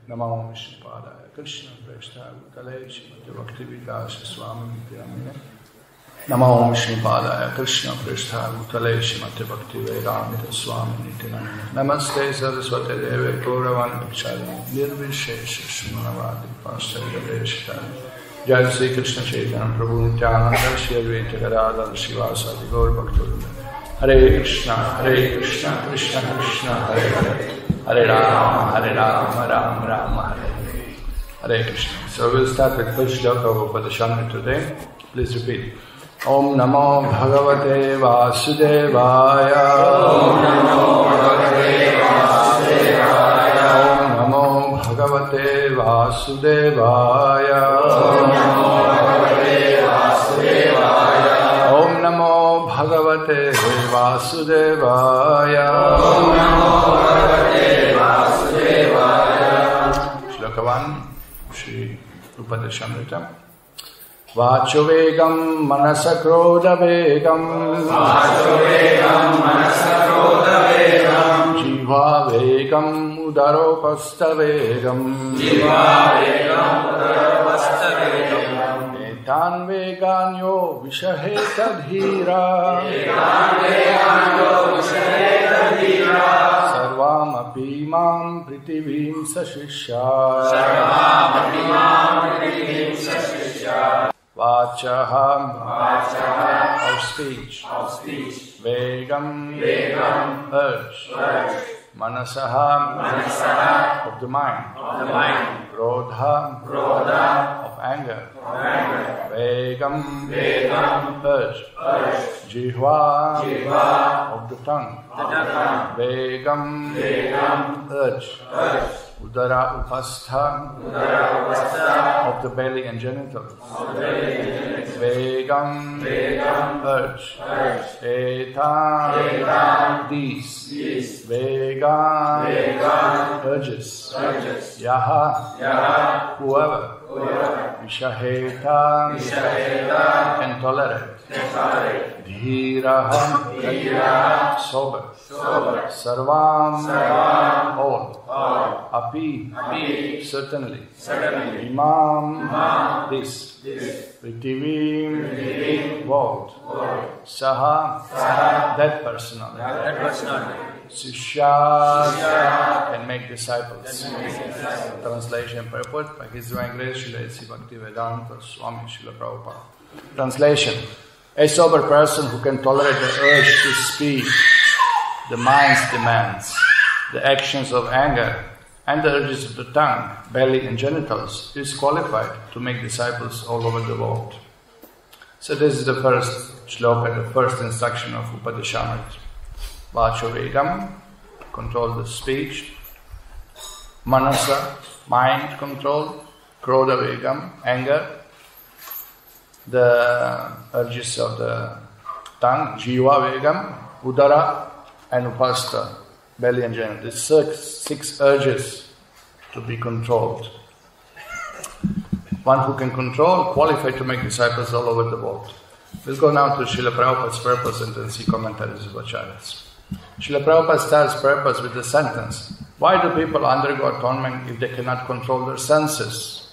Namo Vishnupadaya Krishna Preshthaya Bhutale Srimati Bhaktivedanta Swami Nityanamine. Namo Vishnupadaya Krishna Preshthaya Bhutale Srimati Bhaktivedanta Swami Nityanamine. Namaste Saraswati Deve Gauravani Pracharya Nirvishesha Shrimanavadi Pastarya Deshitari. Jai Sri Krishna Chaitanya Prabhu Nityananda Shri Advaita Gadadhar Shivasadi Gaur Bhaktivinoda. Hare Krishna, Krishna Krishna, Hare Hare, Hare Rama, Rama Rama, Hare Hare. Hare Krishna. So we'll start with first shloka of Upadeshamrita today. Please repeat. Om Namo Bhagavate Vasudevaya. Om Namo Bhagavate Vasudevaya. Om Namo Bhagavate Vasudevaya. Om Namo Bhagavate Vasudevaya. Om Namo Bhagavate Vasudevaya. Om Namo Bhagavate Vasudevaya. Shloka 1, Shri Upadeshamrita. Vachovegam manasakrodavegam. Vachovegam manasakrodavegam. Jivavegam udaropastavegam. Jivavegam udaropastavegam. Etan veganyo vishahetadhira. Etan veganyo vishahetadhira. Sarvam api mam pritivim sashishya. Sarvam api mam pritivim sashishya. Vachaham, of speech, Vegam, urge, Manasaham, of the mind, Krodha, of anger, Vegam, urge, Jihva, of the tongue, Vegam, urge, Udara upastha, of the belly and genitals. Vegam, urge. Etan, these. Vega, urges. Yaha, whoever. Vishaheta, can tolerate. Dhiraha, sober. Sarvam, all. Api, certainly. Imam, this. Pritivim, world. Saha, that personality. Sishya, can make disciples. Translation and purport by His Divine Grace Srila A.C. Bhaktivedanta Swami Srila Prabhupada. Translation. A sober person who can tolerate the urge to speak, the mind's demands, the actions of anger, and the urges of the tongue, belly and genitals, is qualified to make disciples all over the world. So this is the first shloka, the first instruction of Upadeshamrita. Vachovegam, control the speech. Manasa, mind control. Krodavegam, anger. The urges of the tongue. Jivavegam, udara and upasta, belly and genital. The six urges to be controlled. One who can control, qualified to make disciples all over the world. We'll go now to Srila Prabhupada's purpose and then see commentaries of Acharyas. Srila Prabhupada starts purpose with the sentence, why do people undergo atonement if they cannot control their senses?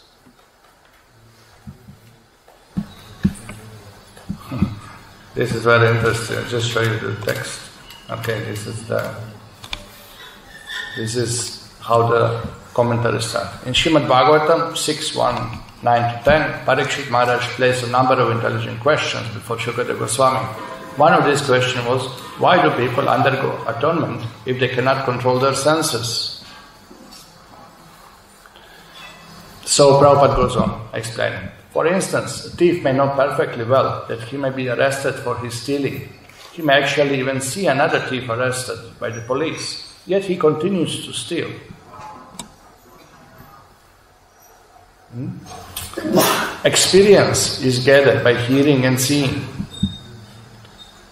This is very interesting. I'll just show you the text. Okay, this is how the commentaries start. In Srimad Bhagavatam 6.1, 9-10, Parikshit Maharaj placed a number of intelligent questions before Shukadeva Goswami. One of these questions was, why do people undergo atonement if they cannot control their senses? So Prabhupada goes on explaining. For instance, a thief may know perfectly well that he may be arrested for his stealing. He may actually even see another thief arrested by the police, yet he continues to steal. Experience is gathered by hearing and seeing.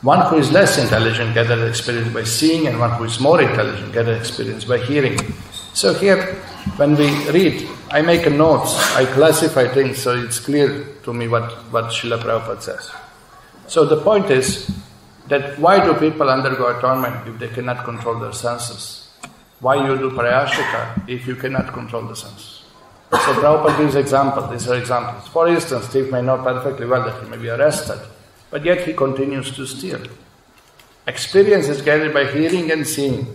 One who is less intelligent gathers experience by seeing, and one who is more intelligent gathers experience by hearing. So here, when we read, I make a note, I classify things so it's clear to me what Srila Prabhupada says. So the point is that why do people undergo atonement if they cannot control their senses? Why you do prayashita if you cannot control the senses? So Prabhupada gives examples. These are examples. For instance, thief may know perfectly well that he may be arrested, but yet he continues to steal. Experience is gathered by hearing and seeing.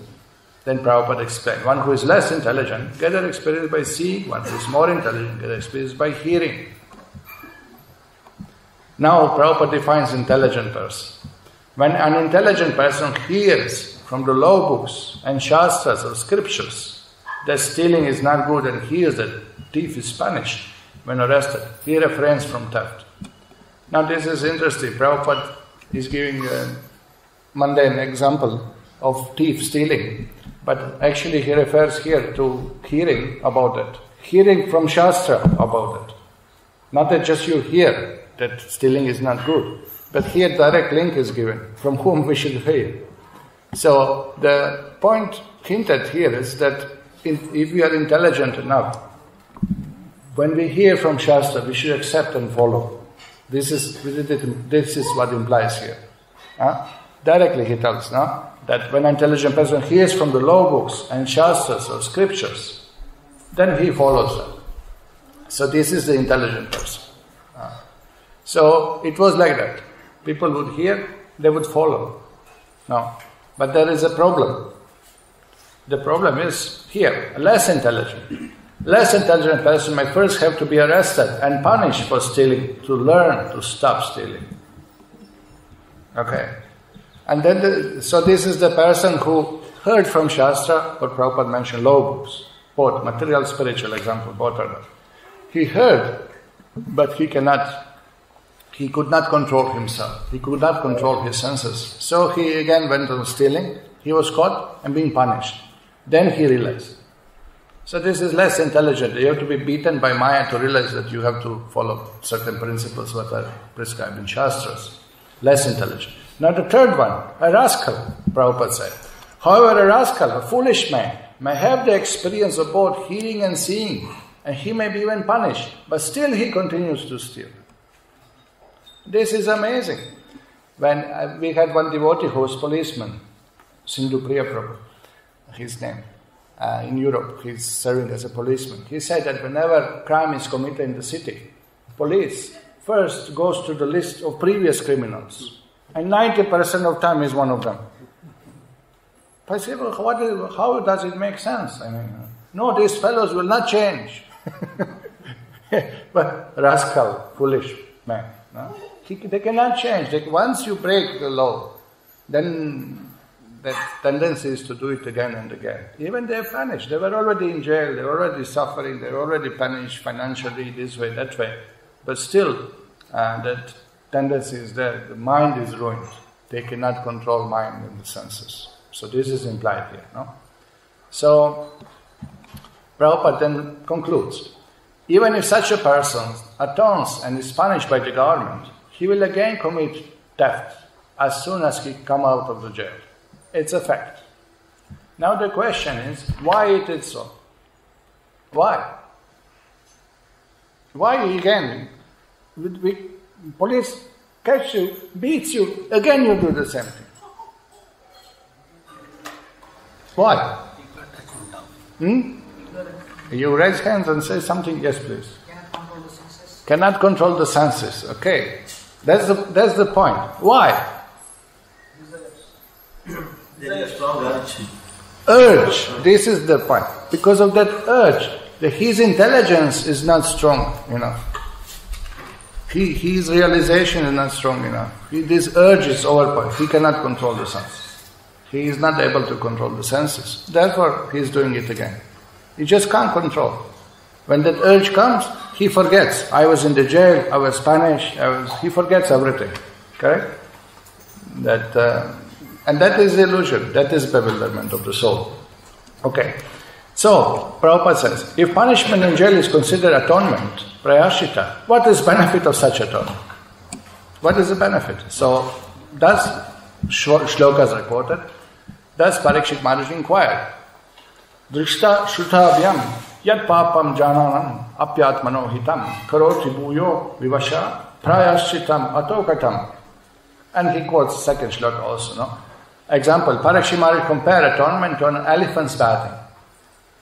Then Prabhupada explained, one who is less intelligent gather experience by seeing, one who is more intelligent gather experience by hearing. Now Prabhupada defines intelligent person. When an intelligent person hears from the law books and shastras or scriptures that stealing is not good and hears that thief is punished when arrested, he refrains from theft. Now this is interesting. Prabhupada is giving a mundane example of thief stealing, but actually he refers here to hearing about it. Hearing from Shastra about it. Not that just you hear that stealing is not good, but here direct link is given, from whom we should hear. So the point hinted here is that if we are intelligent enough, when we hear from Shastra, we should accept and follow. This is what implies here. Directly he tells that when an intelligent person hears from the law books and Shastras or scriptures, then he follows them. So this is the intelligent person. So it was like that. People would hear, they would follow. Now, but there is a problem. The problem is here, less intelligent. Less intelligent person may first have to be arrested and punished for stealing to learn to stop stealing. Okay. And then, so this is the person who heard from Shastra, what Prabhupada mentioned, law books, both material, spiritual example, both are there. He heard, but he could not control himself. He could not control his senses. So he again went on stealing. He was caught and being punished. Then he realized. So this is less intelligent. You have to be beaten by Maya to realize that you have to follow certain principles that are prescribed in Shastras. Less intelligent. Now the third one, a rascal, Prabhupada said. However, a rascal, a foolish man, may have the experience of both hearing and seeing, and he may be even punished, but still he continues to steal. This is amazing. When we had one devotee who was policeman, Sindhu Priya Prabhu, his name, in Europe, he's serving as a policeman. He said that whenever crime is committed in the city, police first goes to the list of previous criminals. And 90% of time is one of them. I say, well, how does it make sense? I mean, no, these fellows will not change. But rascal, foolish man. No? They cannot change. Once you break the law, then that tendency is to do it again and again. Even they are punished. They were already in jail. They were already suffering. They were already punished financially, this way, that way. But still, that tendency is there. The mind is ruined. They cannot control mind and the senses. So this is implied here. No? So Prabhupada then concludes, even if such a person atones and is punished by the government, he will again commit theft as soon as he come out of the jail. It's a fact. Now the question is, why it is so? Why? Why again? Police catch you, beats you, again you do the same thing. Why? You raise hands and say something. Yes, please. Cannot control the senses. Okay, that's the point. Why? There is strong urge. Urge. This is the point. Because of that urge, his intelligence is not strong enough. His realization is not strong enough. This urge is overpowered. He cannot control the senses. He is not able to control the senses. Therefore, he is doing it again. He just can't control. When that urge comes, he forgets. I was in the jail, I was punished, he forgets everything. Correct? And that is illusion. That is bewilderment of the soul. Okay. So, Prabhupada says, if punishment in jail is considered atonement, prayashita, what is benefit of such atonement? What is the benefit? So, thus, shlokas are quoted, thus Parikshit Maharaj inquired, Drishta Shrutavayam Yad Papam Jananam Apyatmano Hitam Karoti Bhuyo Vivasha Prayaschitam Atokatam. And he quotes second shloka also, no? Example, Parakshit Maharaj compared atonement to an elephant's bathing.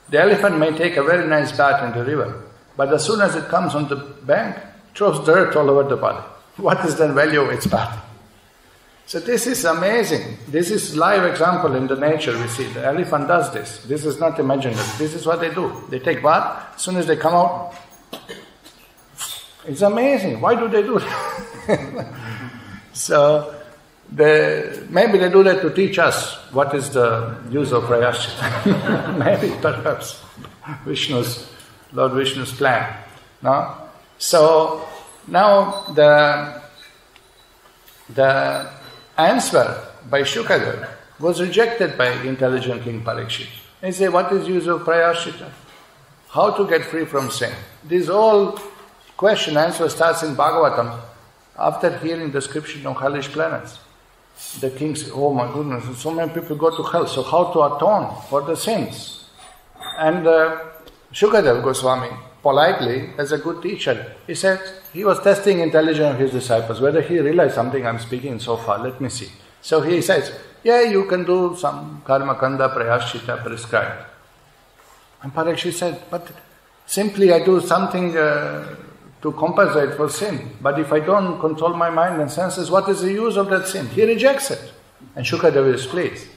The elephant may take a very nice bath in the river, but as soon as it comes on the bank, it throws dirt all over the body. What is the value of its bath? So this is amazing. This is live example in the nature we see. The elephant does this. This is not imaginary. This is what they do. They take bath, as soon as they come out, it's amazing. Why do they do that? So, maybe they do that to teach us what is the use of prayashchita. Maybe, perhaps, Lord Vishnu's plan. No? So, now the answer by Shukadeva was rejected by intelligent King Parikshit. He said, what is use of prayashchita? How to get free from sin? This whole question answer starts in Bhagavatam after hearing the description of hellish planets. The king said, oh my goodness, so many people go to hell, so how to atone for the sins? And Shukadeva Goswami, politely, as a good teacher, he said, he was testing intelligence of his disciples, whether he realized something I'm speaking so far, let me see. So he says, yeah, you can do some karma kanda prayashchita prescribed. And Parikshit said, but simply I do something to compensate for sin. But if I don't control my mind and senses, what is the use of that sin? He rejects it. And Shukadeva is pleased.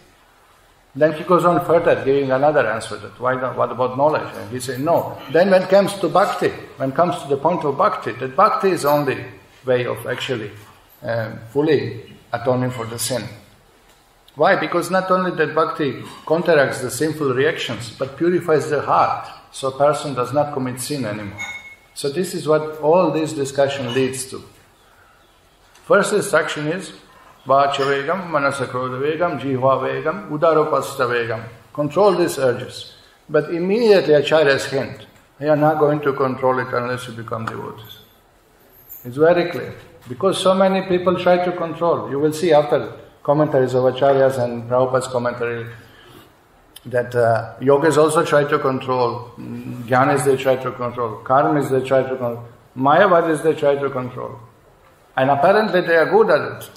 Then he goes on further, giving another answer that what about knowledge? And he said, no. Then when it comes to bhakti, when it comes to the point of bhakti, that bhakti is the only way of actually fully atoning for the sin. Why? Because not only that bhakti counteracts the sinful reactions, but purifies the heart, so a person does not commit sin anymore. So this is what all this discussion leads to. First instruction is, Vacha vegam, manasa krodha vegam, jihva vegam, udaropasta vegam. Control these urges. But immediately Acharya's hint, you are not going to control it unless you become devotees. It's very clear. Because so many people try to control. You will see after commentaries of Acharyas and Prabhupada's commentary that yogas also try to control, jnanis they try to control, karmis they try to control, mayavadis they try to control. And apparently they are good at it.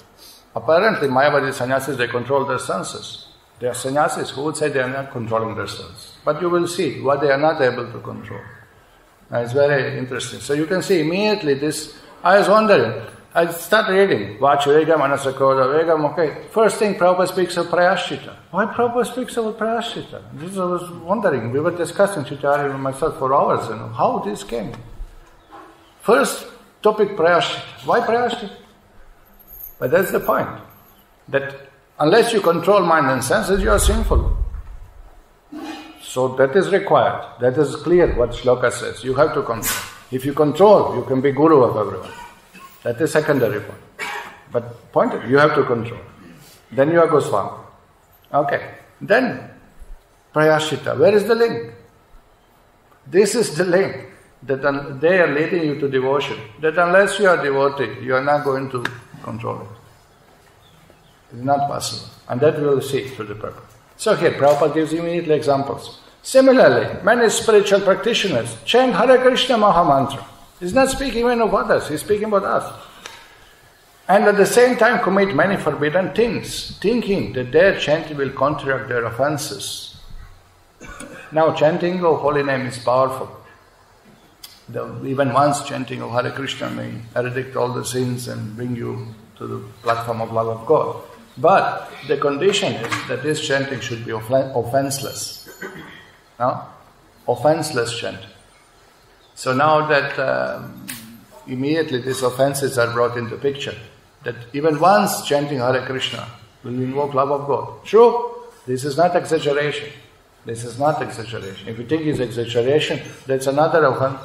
Apparently mayavadi sannyasis, they control their senses. They are sannyasis who would say they are not controlling their senses. But you will see what they are not able to control. And it's very interesting. So you can see immediately this, I was wondering, I start reading, Vacha vegam, manasa krodha vegam, okay. First thing, Prabhupada speaks of prayashchita. Why Prabhupada speaks of prayashchita? This I was wondering. We were discussing, Chitari and myself, for hours, how this came. First topic, prayashchita. Why prayashchita? But that's the point. That unless you control mind and senses, you are sinful. So that is required. That is clear what Shloka says. You have to control. If you control, you can be guru of everyone. That is secondary point. But point it, you have to control. Then you are Goswami. Okay. Then, prayashchita. Where is the link? This is the link. That they are leading you to devotion. That unless you are devotee, you are not going to control it. It's not possible. And that we will see through the purpose. So here, Prabhupada gives immediately examples. Similarly, many spiritual practitioners chant Hare Krishna Mahamantra. He's not speaking even of others, he's speaking about us. And at the same time commit many forbidden things, thinking that their chanting will counteract their offenses. Now, chanting of holy name is powerful. Even once chanting of Hare Krishna may eradicate all the sins and bring you to the platform of love of God. But the condition is that this chanting should be offenseless. No? Offenseless chanting. So now that immediately these offenses are brought into picture, that even once chanting Hare Krishna will invoke love of God. True, this is not exaggeration. This is not exaggeration. If you think it's exaggeration, that's another offense.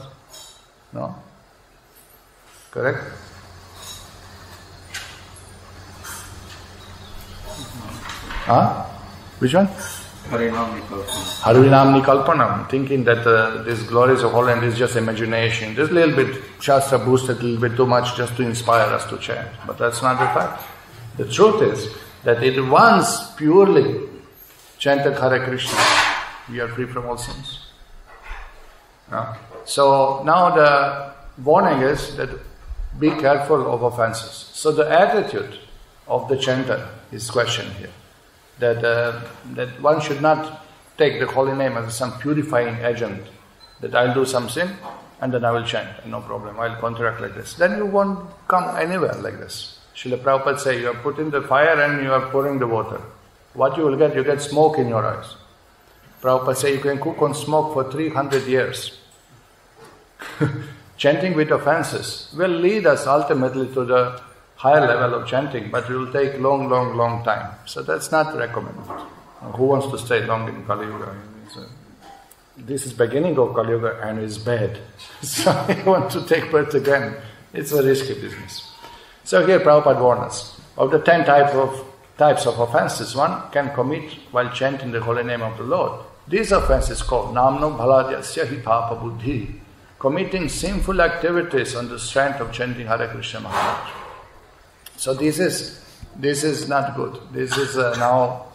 No? Correct? Huh? Which one? Harinam Nikalpanam. Harinam Nikalpanam, thinking that this glories of holiness is just imagination. This little bit Shastra boosted a little bit too much just to inspire us to chant. But that's not the fact. The truth is that it once purely chanted Hare Krishna, we are free from all sins. No? So now the warning is that be careful of offenses. So the attitude of the chanter is questioned here. that one should not take the holy name as some purifying agent, that I'll do some sin and then I will chant, no problem, I'll counteract like this. Then you won't come anywhere like this. Srila Prabhupada say, you are putting the fire and you are pouring the water. What you will get? You get smoke in your eyes. Prabhupada say you can cook on smoke for 300 years. Chanting with offenses will lead us ultimately to the higher level of chanting, but it will take long time. So that's not recommended. Who wants to stay long in Kali Yuga? This is beginning of Kali Yuga and is bad. So you want to take birth again. It's a risky business. So here Prabhupada warns us. Of the 10 types of offenses one can commit while chanting the holy name of the Lord. These offenses called Namno Bhaladyasya Hi Papa Buddhi, committing sinful activities on the strength of chanting Hare Krishna Mahamantra. So this is not good. This is now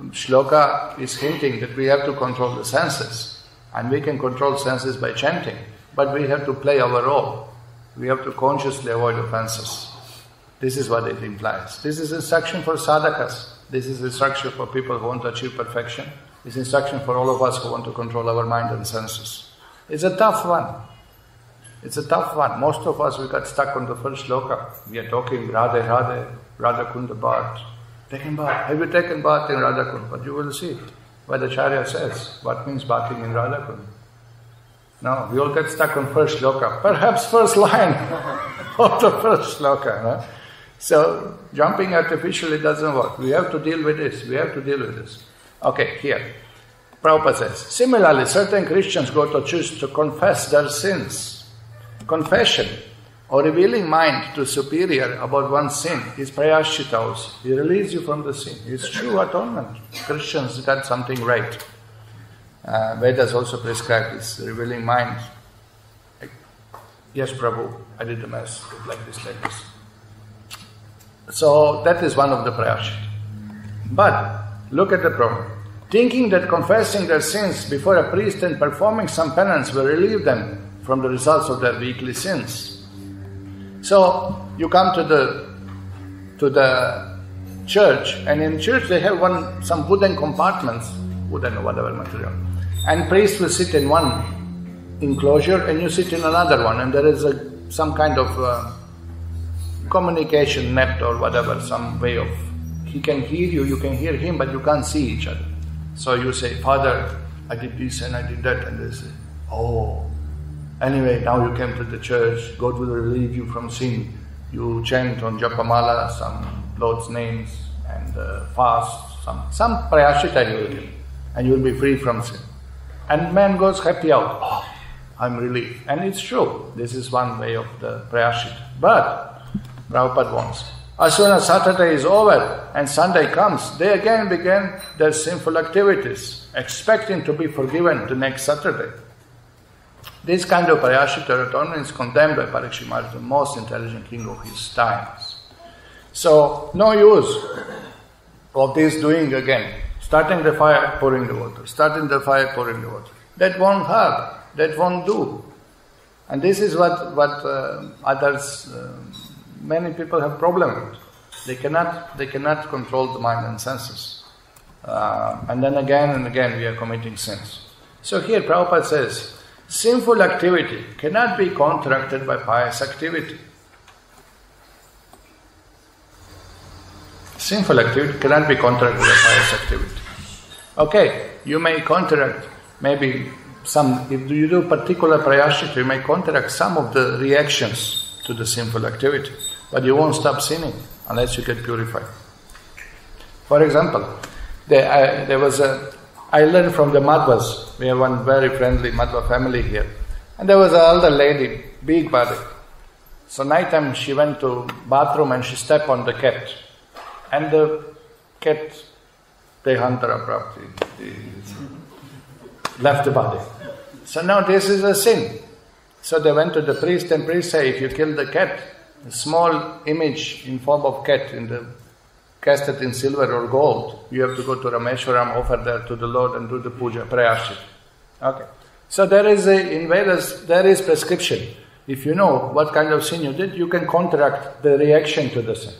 Shloka is hinting that we have to control the senses, and we can control senses by chanting, but we have to play our role. We have to consciously avoid offenses. This is what it implies. This is instruction for sadhakas. This is instruction for people who want to achieve perfection. It's instruction for all of us who want to control our mind and senses. It's a tough one. It's a tough one. Most of us, we got stuck on the first shloka. We are talking Radhe Radhe, Radha Kunda bath. Taking bath. Have you taken bath in Radha Kunda? But you will see what the Acharya says. What means bathing in Radha Kunda? No, we all get stuck on first shloka. Perhaps first line of the first shloka. No? So, jumping artificially doesn't work. We have to deal with this. We have to deal with this. Okay, here. Prabhupada says, similarly, certain Christians go to church to confess their sins. Confession or revealing mind to superior about one's sin is prayashchita also. He relieves you from the sin. It's true atonement. Christians got something right. Vedas also prescribe this, revealing mind. Yes, Prabhu, I did the mass like this. So that is one of the prayashchita. But look at the problem. Thinking that confessing their sins before a priest and performing some penance will relieve them from the results of their weekly sins. So you come to the church, and in church they have some wooden compartments, wooden or whatever material, and priest will sit in one enclosure and you sit in another one, and there is some kind of communication net or whatever, some way of, he can hear you, you can hear him, but you can't see each other. So you say, Father, I did this and I did that, and they say, oh, anyway, now you came to the church, God will relieve you from sin. You chant on Japamala some Lord's names and fast, some prayashchita you will give, and you will be free from sin. And man goes happy out, oh, I'm relieved. And it's true, this is one way of the prayashchita. But Prabhupada warns, as soon as Saturday is over and Sunday comes, they again begin their sinful activities, expecting to be forgiven the next Saturday. This kind of prayashchita atonement is condemned by Parikshit Maharaj, the most intelligent king of his times. So, no use of this doing again. Starting the fire, pouring the water. Starting the fire, pouring the water. That won't help. That won't do. And this is what others... many people have problem with. They cannot control the mind and senses. And then again and again we are committing sins. So here Prabhupada says, sinful activity cannot be counteracted by pious activity. Sinful activity cannot be counteracted by pious activity. Okay, you may counteract maybe some, if you do particular prayashchita, you may counteract some of the reactions to the sinful activity. But you won't stop sinning unless you get purified. For example, I learned from the Madhvas. We have one very friendly Madhva family here. And there was an elder lady, big body. So nighttime she went to bathroom and she stepped on the cat. And the cat, they hunted her abruptly, left the body. So now this is a sin. So they went to the priest, and priest said, if you kill the cat, a small image in form of cat cast it in silver or gold, you have to go to Rameshwaram, offer that to the Lord and do the puja, prayashchita. Okay. So in Vedas, there is prescription. If you know what kind of sin you did, you can counteract the reaction to the sin.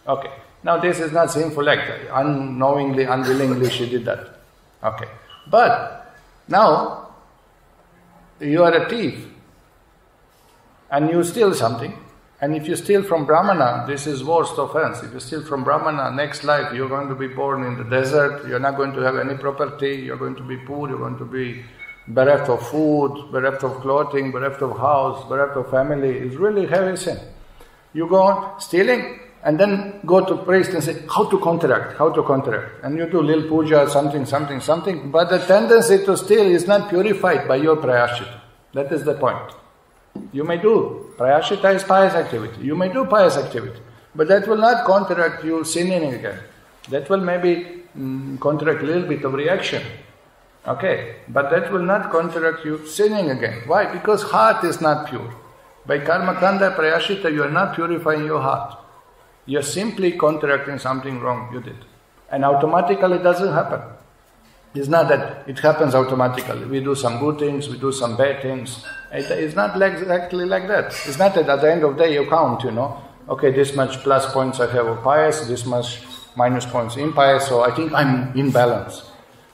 Okay. Now this is not sinful act. Unknowingly, unwillingly she did that. Okay. But now you are a thief and you steal something. And if you steal from Brahmana, this is worst offense. If you steal from Brahmana, next life you're going to be born in the desert, you're not going to have any property, you're going to be poor, you're going to be bereft of food, bereft of clothing, bereft of house, bereft of family. It's really heavy sin. You go on stealing and then go to priest and say, how to counteract. And you do lil puja, something. But the tendency to steal is not purified by your prayashita. That is the point. You may do, prayashita is pious activity. You may do pious activity. But that will not counteract you sinning again. That will maybe counteract a little bit of reaction. Okay, but that will not counteract you sinning again. Why? Because heart is not pure. By karma kanda prayashita, you are not purifying your heart. You are simply counteracting something wrong you did. And automatically it doesn't happen. It's not that it happens automatically. We do some good things, we do some bad things. It's not exactly like that. It's not that at the end of the day you count, okay, this much plus points I have of pious, this much minus points impious, so I think I'm in balance.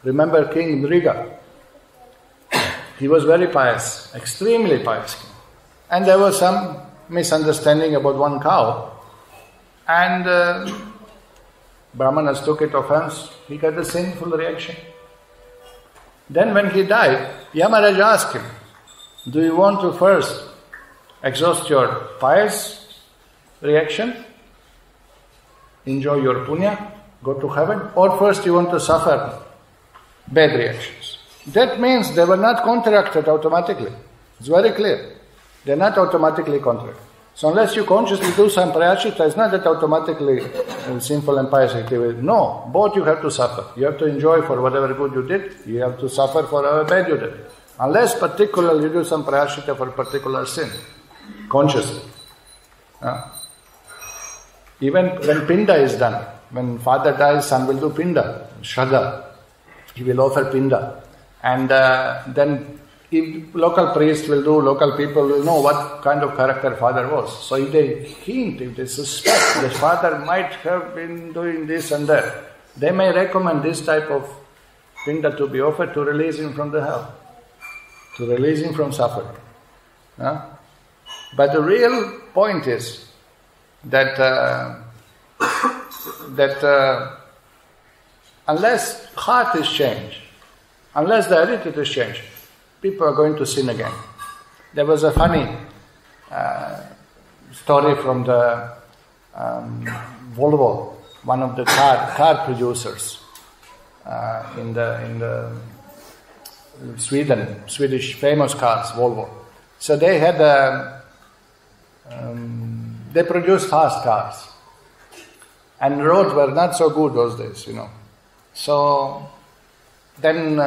Remember King Mriga? He was very pious, extremely pious king. And there was some misunderstanding about one cow. And Brahmanas took it offense. He got a sinful reaction. Then when he died, Yamaraj asked him, do you want to first exhaust your pious reaction, enjoy your punya, go to heaven, or first you want to suffer bad reactions? That means they were not contracted automatically. It's very clear. They're not automatically contracted. So unless you consciously do some prayashita, it's not that automatically sinful and pious activity. No, both you have to suffer. You have to enjoy for whatever good you did. You have to suffer for whatever bad you did. Unless particularly you do some prayashita for a particular sin, consciously. Even when pinda is done, when father dies, son will do pinda, shraddha. He will offer pinda. And then if local priest will do, local people will know what kind of character father was. So if they hint, if they suspect the father might have been doing this and that, they may recommend this type of pinda to be offered to release him from the hell, to release him from suffering. But the real point is that unless heart is changed, unless the attitude is changed, people are going to sin again. There was a funny story from the Volvo, one of the car producers in the Swedish famous cars, Volvo. So they had they produced fast cars, and roads were not so good those days, So then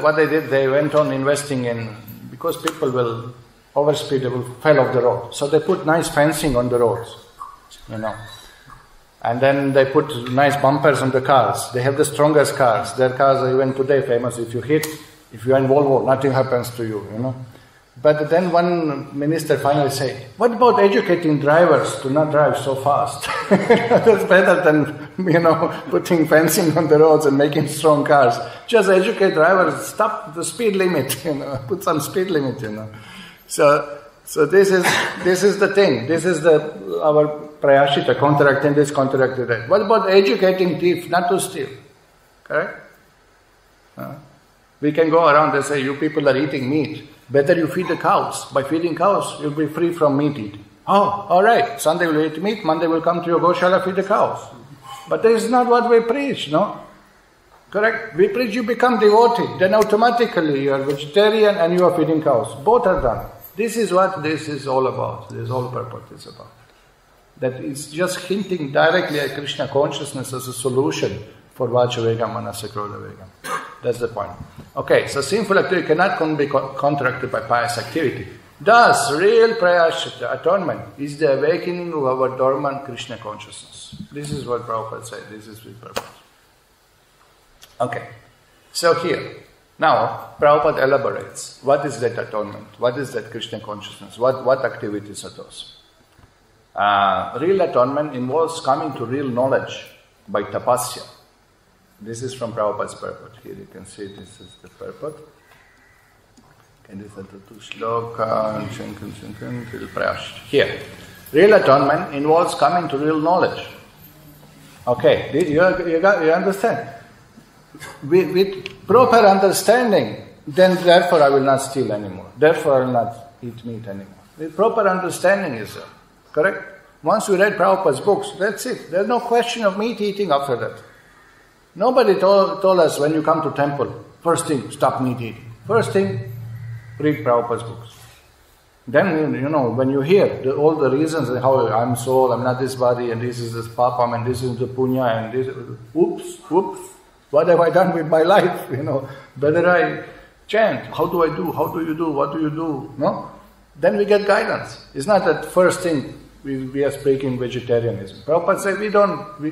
what they did, they went on investing in, because people will overspeed, they will fall off the road. So they put nice fencing on the roads, And then they put nice bumpers on the cars. They have the strongest cars. Their cars are even today famous. If you are in Volvo, nothing happens to you, But then one minister finally said, what about educating drivers to not drive so fast? That's better than, putting fencing on the roads and making strong cars. Just educate drivers, stop the speed limit, put some speed limit, So this is the thing. This is our prayashita, contracting this, contracting that. What about educating thief not to steal? Correct? We can go around and say, you people are eating meat. Better you feed the cows. By feeding cows, you'll be free from meat eating. Oh, all right. Sunday we'll eat meat. Monday we'll come to your Goshala, feed the cows. But this is not what we preach, no? Correct? We preach you become devotee. Then automatically you are vegetarian and you are feeding cows. Both are done. This is what this is all about. This whole purpose is about. That is just hinting directly at Krishna consciousness as a solution for Vachavega, Manasa, Krodha Vega. That's the point. Okay, so sinful activity cannot be contracted by pious activity. Thus, real prayashita, atonement, is the awakening of our dormant Krishna consciousness. This is what Prabhupada said. This is his purpose. Okay, so here, now, Prabhupada elaborates. What is that atonement? What is that Krishna consciousness? What activities are those? Real atonement involves coming to real knowledge by tapasya. This is from Prabhupada's purport. Here you can see this is the purport. Here, real atonement involves coming to real knowledge. Okay, you understand? With proper understanding, then therefore I will not steal anymore. Therefore I will not eat meat anymore. With proper understanding is there. Correct? Once we read Prabhupada's books, that's it. There's no question of meat eating after that. Nobody told us when you come to temple, first thing, stop meat eating. First thing, read Prabhupada's books. Then, when you hear all the reasons, how I'm soul, I'm not this body, and this is this papam, and this is the punya, and this, oops, what have I done with my life? Whether I chant, how do I do, how do you do, what do you do? No? Then we get guidance. It's not that first thing we are speaking vegetarianism. Prabhupada said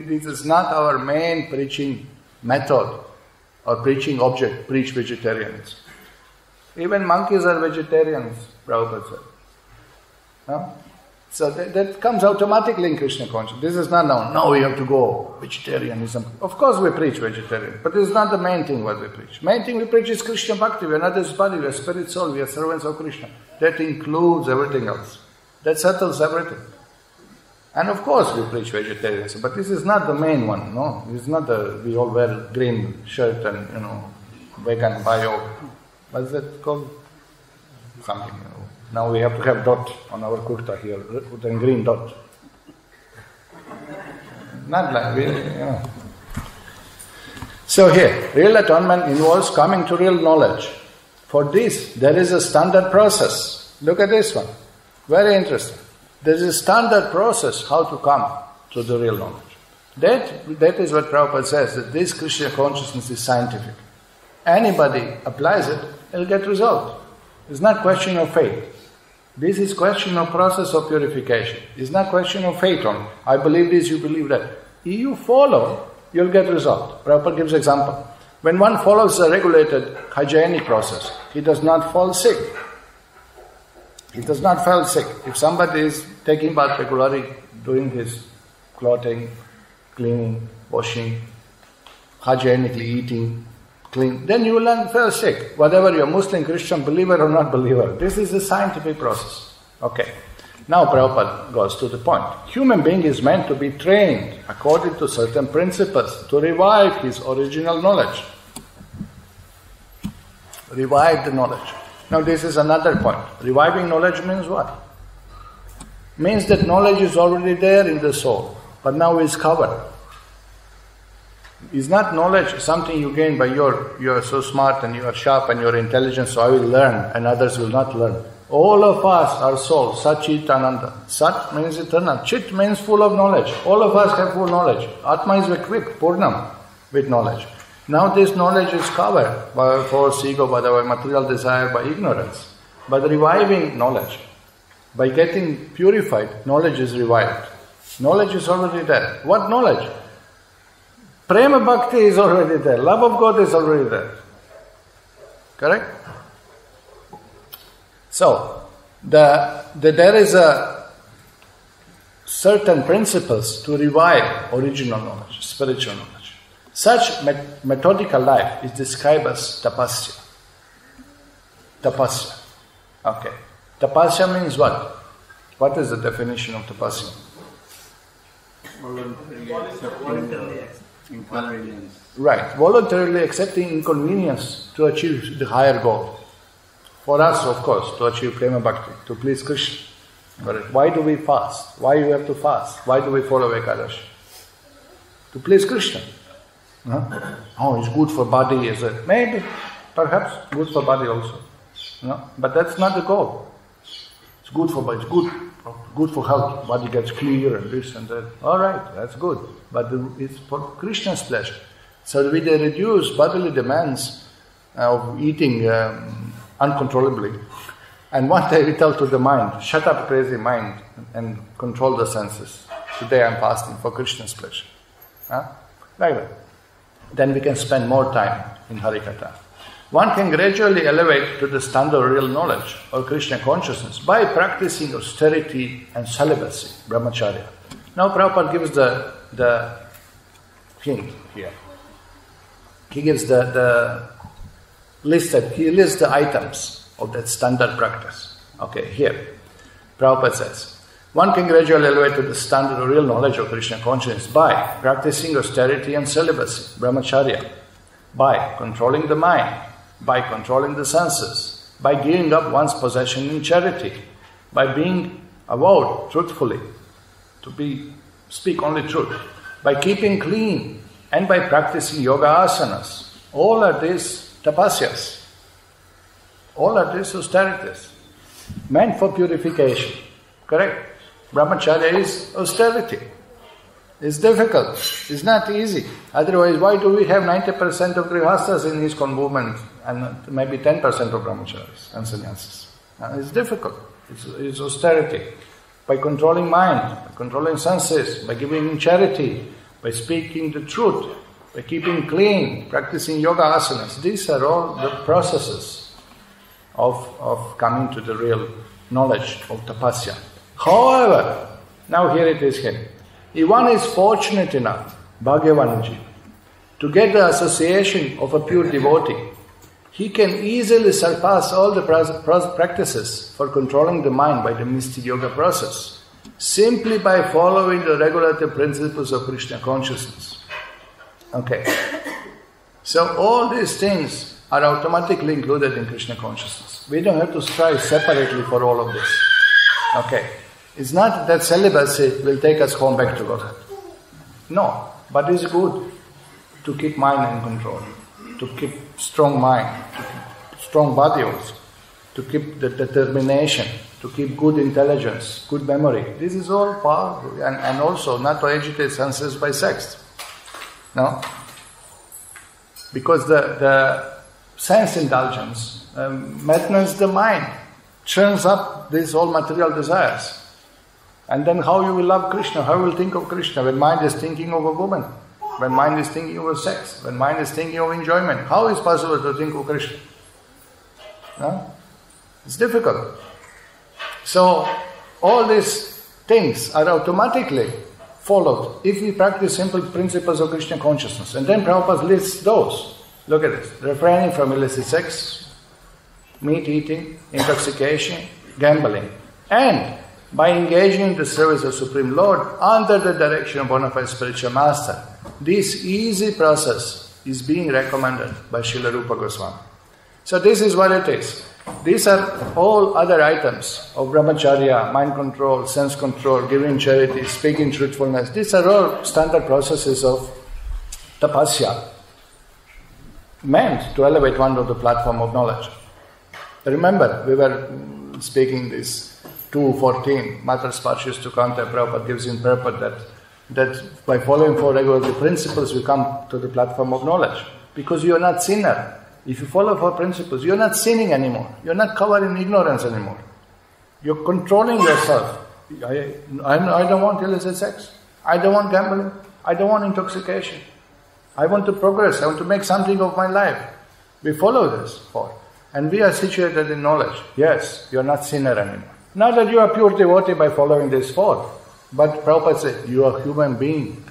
this is not our main preaching method or preaching object, preach vegetarianism. Even monkeys are vegetarians, Prabhupada said. No? So that comes automatically in Krishna consciousness. This is not now we have to go vegetarianism. Of course we preach vegetarian, but this is not the main thing what we preach. Main thing we preach is Krishna Bhakti. We are not this body, we are spirit soul, we are servants of Krishna. That includes everything else. That settles everything. And of course we preach vegetarianism, but this is not the main one, no? It's not we all wear green shirt and, vegan bio. What's that called? Something, Now we have to have dot on our kurta here, with a green dot. Not like really, So here, real atonement involves coming to real knowledge. For this, there is a standard process. Look at this one. Very interesting. There is a standard process how to come to the real knowledge. That is what Prabhupada says, that this Krishna consciousness is scientific. Anybody applies it, he'll get result. It's not question of faith. This is question of process of purification. It's not question of faith only. I believe this, you believe that. If you follow, you'll get result. Prabhupada gives example. When one follows a regulated hygienic process, he does not fall sick. He does not fall sick. If somebody is taking bath regularly, doing his clothing, cleaning, washing, hygienically eating, clean, then you will not fall sick. Whether you're Muslim, Christian, believer or not believer. This is a scientific process. Okay. Now Prabhupada goes to the point. Human being is meant to be trained according to certain principles to revive his original knowledge. Revive the knowledge. Now this is another point. Reviving knowledge means what? Means that knowledge is already there in the soul, but now it's covered. Is not knowledge something you gain by you are so smart and you are sharp and you are intelligent, so I will learn and others will not learn. All of us are soul, Sat Chit Ananda. Sat means eternal, Chit means full of knowledge. All of us have full knowledge. Atma is equipped, Purnam, with knowledge. Now this knowledge is covered by force, ego, by the material desire, by ignorance. By the reviving knowledge, by getting purified, knowledge is revived. Knowledge is already there. What knowledge? Prema Bhakti is already there. Love of God is already there. Correct? So, there is a certain principles to revive original knowledge, spiritual knowledge. Such methodical life is described as tapasya. Tapasya. Okay. Tapasya means what? What is the definition of tapasya? Voluntarily inconvenience. Right. Voluntarily accepting inconvenience to achieve the higher goal. For us, of course, to achieve Prema Bhakti, to please Krishna. But why do we fast? Why do we have to fast? Why do we follow Ekadashi? To please Krishna. Huh? Oh, it's good for body, is it? Maybe, perhaps, good for body also. No? But that's not the goal. It's good for body, it's good for health. Body gets clear and this and that. Alright, that's good. But it's for Krishna's pleasure. So we reduce bodily demands of eating uncontrollably. And one day we tell to the mind, shut up crazy mind and control the senses. Today I'm fasting for Krishna's pleasure. Huh? Like that. Then we can spend more time in Harikatha. One can gradually elevate to the standard of real knowledge or Krishna consciousness by practicing austerity and celibacy, brahmacharya. Now Prabhupada gives the hint here. He gives the lists the items of that standard practice. Okay, here. Prabhupada says, one can gradually elevate to the standard of real knowledge of Krishna consciousness by practicing austerity and celibacy, brahmacharya, by controlling the mind, by controlling the senses, by giving up one's possession in charity, by being avowed truthfully, speak only truth, by keeping clean, and by practicing yoga asanas. All are these tapasyas. All are these austerities, meant for purification. Correct? Brahmacharya is austerity. It's difficult. It's not easy. Otherwise, why do we have 90% of grihasthas in ISKCON movement and maybe 10% of brahmacharis and sannyasis? It's difficult. It's austerity. By controlling mind, by controlling senses, by giving charity, by speaking the truth, by keeping clean, practicing yoga asanas. These are all the processes of coming to the real knowledge of tapasya. However, now here it is here. If one is fortunate enough, Bhagavanuji, to get the association of a pure devotee, he can easily surpass all the practices for controlling the mind by the mystic yoga process, simply by following the regulative principles of Krishna consciousness. Okay. So all these things are automatically included in Krishna consciousness. We don't have to strive separately for all of this. Okay. It's not that celibacy will take us home back to Godhead. No, but it's good to keep mind in control, to keep strong mind, to keep strong body also, to keep the determination, to keep good intelligence, good memory. This is all powerful, and also not to agitate senses by sex. No? Because the sense indulgence madness the mind, churns up these all material desires. And then how you will love Krishna, how you will think of Krishna when mind is thinking of a woman, when mind is thinking of sex, when mind is thinking of enjoyment. How is possible to think of Krishna? No? It's difficult. So all these things are automatically followed if we practice simple principles of Krishna consciousness. And then Prabhupada lists those. Look at this. Refraining from illicit sex, meat eating, intoxication, gambling. And by engaging in the service of Supreme Lord under the direction of bona fide spiritual master. This easy process is being recommended by Srila Rupa Goswami. So this is what it is. These are all other items of brahmacharya, mind control, sense control, giving charity, speaking truthfulness. These are all standard processes of tapasya, meant to elevate one to the platform of knowledge. Remember, we were speaking this 2:14, Matra Sparshis to Kanta, Prabhupada gives in purport that by following four regulative principles we come to the platform of knowledge. Because you are not sinner. If you follow four principles, you are not sinning anymore. You are not covered in ignorance anymore. You are controlling yourself. I don't want illicit sex. I don't want gambling. I don't want intoxication. I want to progress. I want to make something of my life. We follow this four. And we are situated in knowledge. Yes, you are not sinner anymore. Not that you are pure devotee by following this four, but Prabhupada said, you are a human being.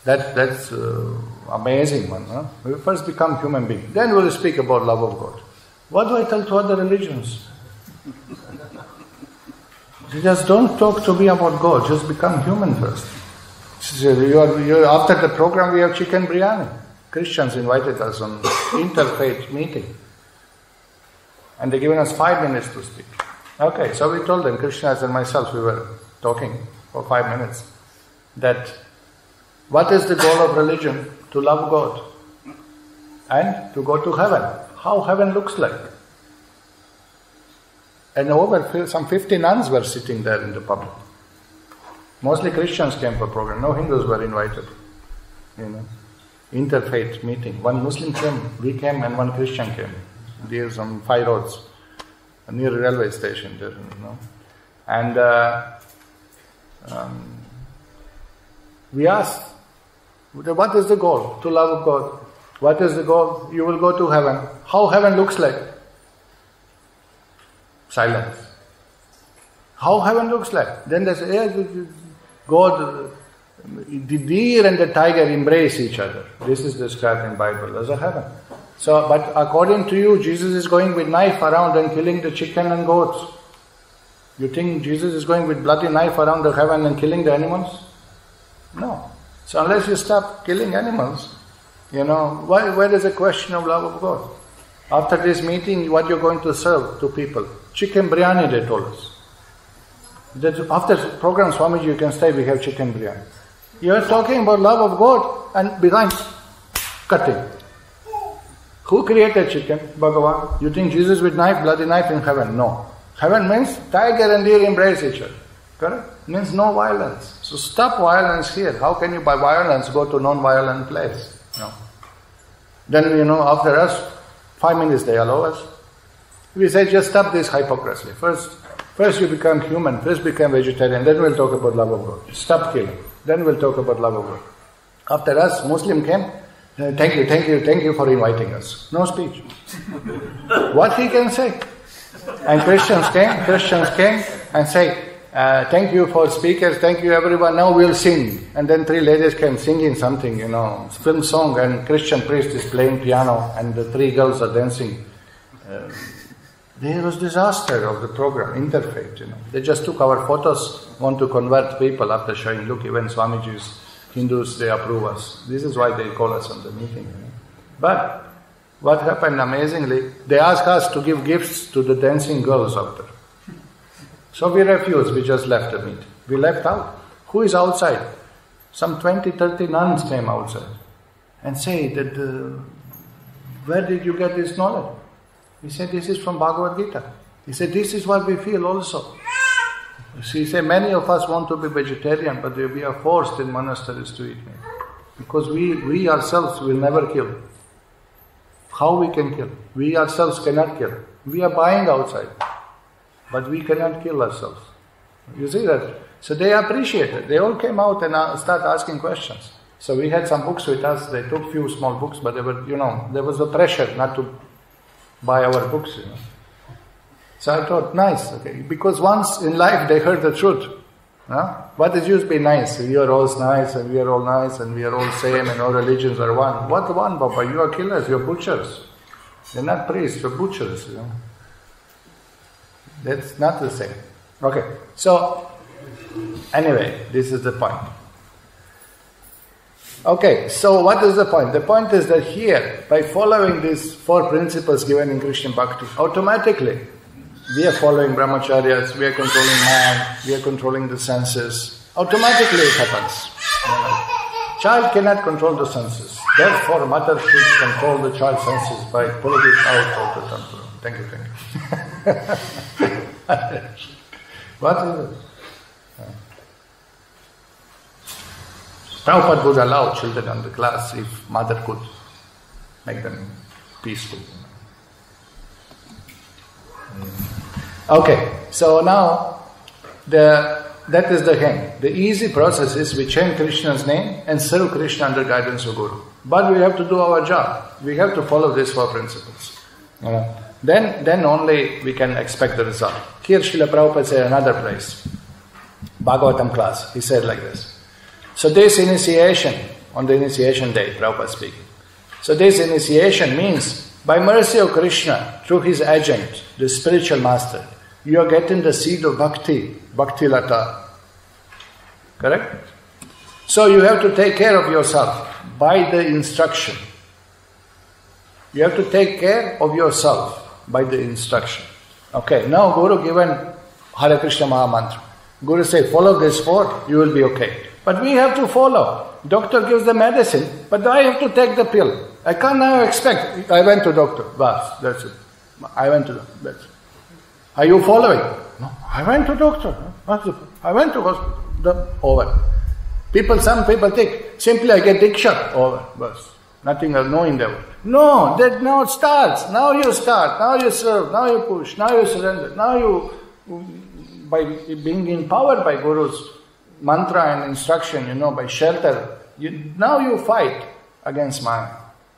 That's amazing one. Huh? We first become human being. Then we'll speak about love of God. What do I tell to other religions? Just don't talk to me about God. Just become human first. After the program we have chicken biryani. Christians invited us on interfaith meeting. And they given us 5 minutes to speak. Okay, so we told them, Krishnas and myself, we were talking for 5 minutes, that what is the goal of religion? To love God and to go to heaven. How heaven looks like. And over some 50 nuns were sitting there in the public. Mostly Christians came for program. No Hindus were invited. Interfaith meeting. One Muslim came, we came, and one Christian came. There's on 5 roads near a railway station there, And we asked, what is the goal? To love God. What is the goal? You will go to heaven. How heaven looks like? Silence. How heaven looks like? Then there's God, the deer and the tiger embrace each other. This is described in Bible as a heaven. So, but according to you, Jesus is going with knife around and killing the chicken and goats. You think Jesus is going with bloody knife around the heaven and killing the animals? No. So unless you stop killing animals, where is a question of love of God? After this meeting, what you're going to serve to people? Chicken biryani, they told us. After program, Swamiji, you can stay, we have chicken biryani. You are talking about love of God and behind cutting. Who created chicken? Bhagavan. You think Jesus with knife, bloody knife in heaven? No. Heaven means tiger and deer embrace each other. Correct? Means no violence. So stop violence here. How can you by violence go to non-violent place? No. Then, after us, 5 minutes they allow us. We say just stop this hypocrisy. First you become human, first become vegetarian, then we'll talk about love of God. Stop killing. Then we'll talk about love of God. After us, Muslim came, thank you for inviting us. No speech. What he can say? And Christians came and say, thank you for speakers, thank you everyone, now we'll sing. And then 3 ladies came singing something, film song, and Christian priest is playing piano and the 3 girls are dancing. There was disaster of the program, interfaith, They just took our photos, want to convert people after showing, look, even Swamiji's Hindus, they approve us. This is why they call us on the meeting. But what happened amazingly, they asked us to give gifts to the dancing girls out there. So we refused, we just left the meeting. We left out. Who is outside? Some 20, 30 nuns came outside and say that, where did you get this knowledge? He said, this is from Bhagavad Gita. He said, this is what we feel also. He said, many of us want to be vegetarian, but we are forced in monasteries to eat meat. Because we ourselves will never kill. How we can kill? We ourselves cannot kill. We are buying outside, but we cannot kill ourselves. You see that? So they appreciate it. They all came out and started asking questions. So we had some books with us. They took few small books, but they were, there was a pressure not to buy our books, So I thought, nice, okay. Because once in life they heard the truth. What is used to be nice? We are all nice and we are all nice and we are all same and all religions are one. What one, Baba? You are killers, you are butchers. You're not priests, you're butchers, That's not the same. Okay, so anyway, this is the point. Okay, so what is the point? The point is that here, by following these 4 principles given in Krishna Bhakti, automatically we are following brahmacharyas, we are controlling mind, we are controlling the senses. Automatically it happens. Child cannot control the senses. Therefore, mother should control the child's senses by pulling it out of the temple. Thank you. What is it? Prabhupada would allow children on the class if mother could make them peaceful. Okay, so now that is the hymn. The easy process is we chant Krishna's name and serve Krishna under guidance of Guru. But we have to do our job. We have to follow these 4 principles. Then only we can expect the result. Here Srila Prabhupada said another place, Bhagavatam class, he said like this. So this initiation, on the initiation day, Prabhupada speaking. So this initiation means, by mercy of Krishna, through his agent, the spiritual master, you are getting the seed of bhakti, bhakti lata. Correct? So you have to take care of yourself by the instruction. You have to take care of yourself by the instruction. Okay, now Guru given Hare Krishna Maha Mantra. Guru say, follow this 4, you will be okay. But we have to follow. Doctor gives the medicine, but I have to take the pill. I can't now expect, I went to doctor, bas, that's it. I went to doctor, that's it. Are you following? No, I went to doctor. I went to hospital, over. Some people think, simply I get diksha, over, bas. Nothing else, no endeavor. No, that now it starts. Now you start, now you serve, now you push, now you surrender, now you, by being empowered by Guru's mantra and instruction, by shelter, now you fight against Maya.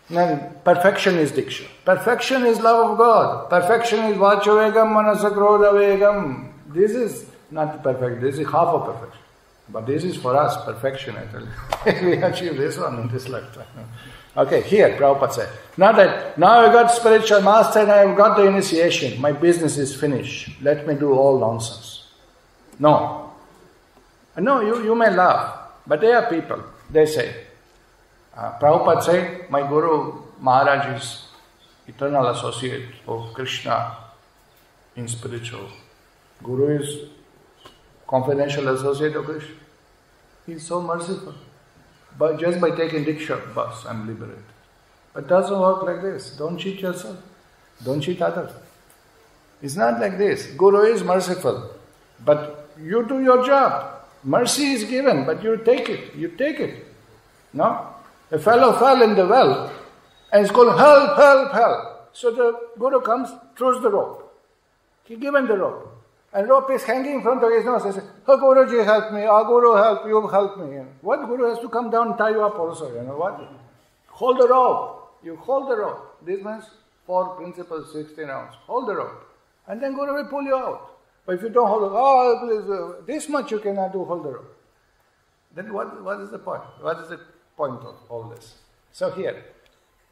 And perfection is Diksha. Perfection is love of God. Perfection is Vachavegam, Manasakrodavegam. This is not perfect. This is half of perfection. But this is for us, perfection, I tell you. We achieve this one in this lifetime. Okay, here, Prabhupada said, not that, now I got spiritual master and I have got the initiation, my business is finished, let me do all nonsense. No. No, you may laugh, but there are people, they say, Prabhupada said, my Guru Maharaj is eternal associate of Krishna in spiritual. Guru is confidential associate of Krishna. He is so merciful. But just by taking Diksha, bas, I'm liberated. But it doesn't work like this. Don't cheat yourself. Don't cheat others. It's not like this. Guru is merciful. But you do your job. Mercy is given, but you take it. You take it. No? A fellow fell in the well and is calling, help, help, help. So the Guru comes, throws the rope. He given the rope. And rope is hanging in front of his nose. He says, oh, Guruji, help me. Oh, Guru, help you, help me. What Guru has to come down and tie you up also? You know what? Hold the rope. You hold the rope. This means 4 principles, 16 rounds. Hold the rope. And then Guru will pull you out. But if you don't hold it, oh, please, this much you cannot do, hold the rope. Then what is the point? What is the point of all this? So here,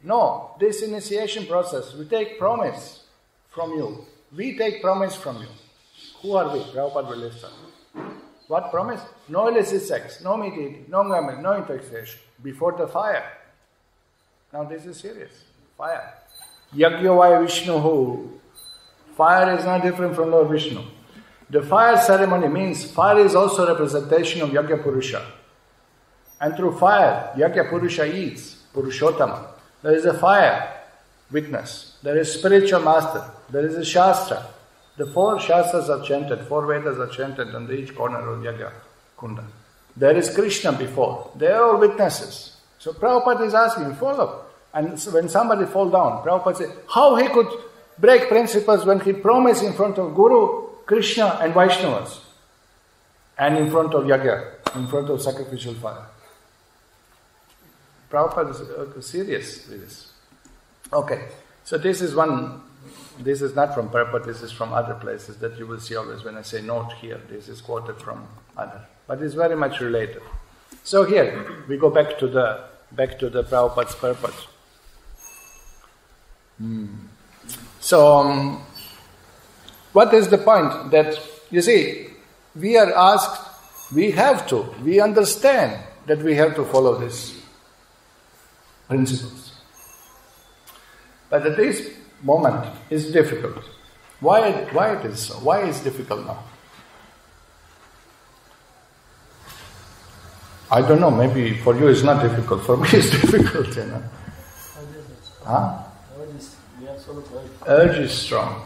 no, this initiation process, we take promise from you. We take promise from you. Who are we? Prabhupada will list us. What promise? No illicit sex, no meat eating, no garment, no intoxication. Before the fire. Now this is serious. Fire. Yagyavaya Vishnuhu. Fire is not different from Lord Vishnu. The fire ceremony means fire is also a representation of Yagya Purusha. And through fire, Yagya Purusha eats, Purushottama. There is a fire witness. There is spiritual master. There is a Shastra. The 4 Shastras are chanted, 4 Vedas are chanted on each corner of Yagya Kunda. There is Krishna before. They are all witnesses. So Prabhupada is asking, follow. And so when somebody fall down, Prabhupada says, how he could break principles when he promised in front of Guru, Krishna and Vaishnavas. And in front of Yagya, in front of sacrificial fire. Prabhupada is serious with this. Okay, so this is one. This is not from Prabhupada, this is from other places that you will see always when I say note here. This is quoted from other. But it's very much related. So here, we go back to the Prabhupada's purpose. So, what is the point? That, you see, we are asked, we understand that we have to follow these principles. But at this moment is difficult. Why it is so? Why is difficult now? I don't know, maybe for you it's not difficult, for me it's difficult, you know. Huh? Urge is strong.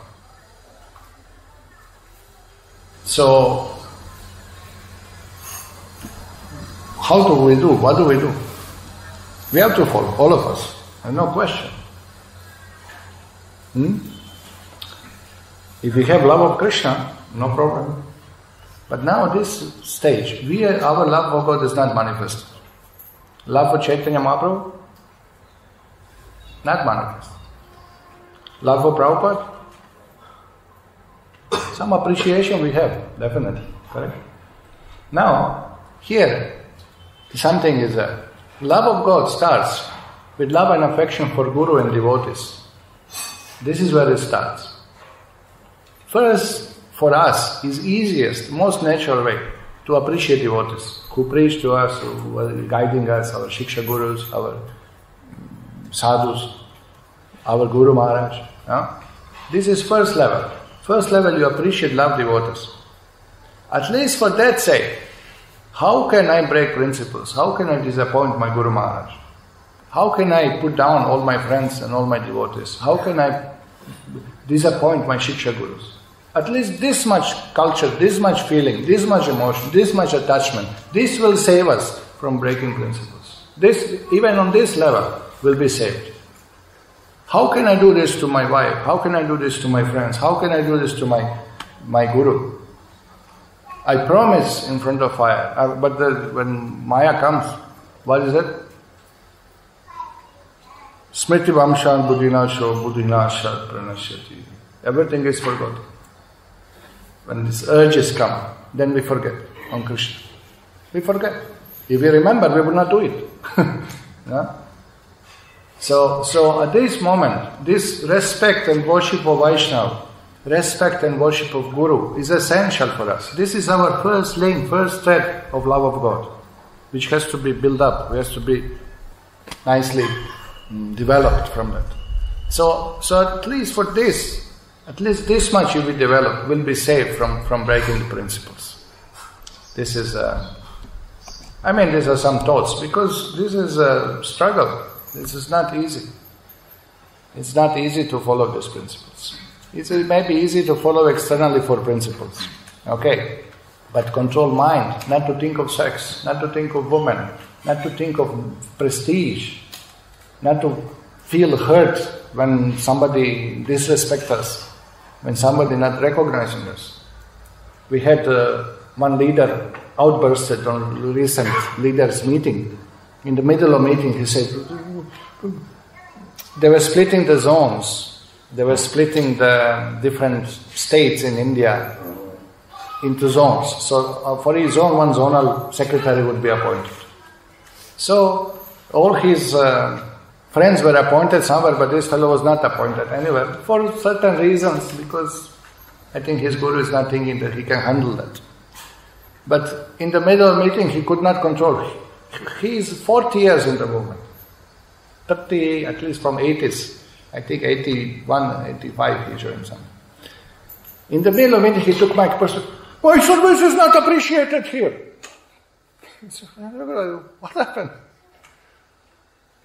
So, how do we do? What do we do? We have to follow, all of us, and no question. If we have love of Krishna, no problem. But now at this stage, our love for God is not manifested. Love for Chaitanya Mahaprabhu, not manifest. Love for Prabhupada, some appreciation we have, definitely, correct? Now, here, something is that love of God starts with love and affection for Guru and devotees. This is where it starts. First, for us, is easiest, most natural way to appreciate devotees who preach to us, who are guiding us, our Shiksha Gurus, our Sadhus, our Guru Maharaj. This is first level. First level, you appreciate, love devotees. At least for that sake, how can I break principles? How can I disappoint my Guru Maharaj? How can I put down all my friends and all my devotees? How can I disappoint my Shiksha Gurus? At least this much culture, this much feeling, this much emotion, this much attachment, this will save us from breaking principles. This, even on this level, will be saved. How can I do this to my wife? How can I do this to my friends? How can I do this to my Guru? I promise in front of fire, but when Maya comes, what is it? Smriti Vamshan Buddhinasho Buddhinashat Pranashyati. Everything is forgotten. When these urges come, then we forget on Krishna. We forget. If we remember, we would not do it. Yeah? So at this moment, this respect and worship of Vaishnava, respect and worship of Guru is essential for us. This is our first link, first thread of love of God, which has to be built up, has to be nicely developed from that. So at least for this, at least this much you will develop, will be saved from breaking the principles. This is, these are some thoughts, because this is a struggle. This is not easy. It's not easy to follow these principles. It may be easy to follow externally for principles. Okay. But control mind, not to think of sex, not to think of women, not to think of prestige, not to feel hurt when somebody disrespects us, when somebody not recognizing us. We had one leader outbursted on recent leaders' meeting. In the middle of meeting, he said, they were splitting the zones. They were splitting the different states in India into zones. So for each zone, one zonal secretary would be appointed. So all his friends were appointed somewhere, but this fellow was not appointed anywhere for certain reasons, because I think his guru is not thinking that he can handle that. But in the middle of meeting, he could not control. He is 40 years in the movement. 30, at least from 80s. I think 81, 85 he joined some. In the middle of meeting, he took my person. My service is not appreciated here. What happened?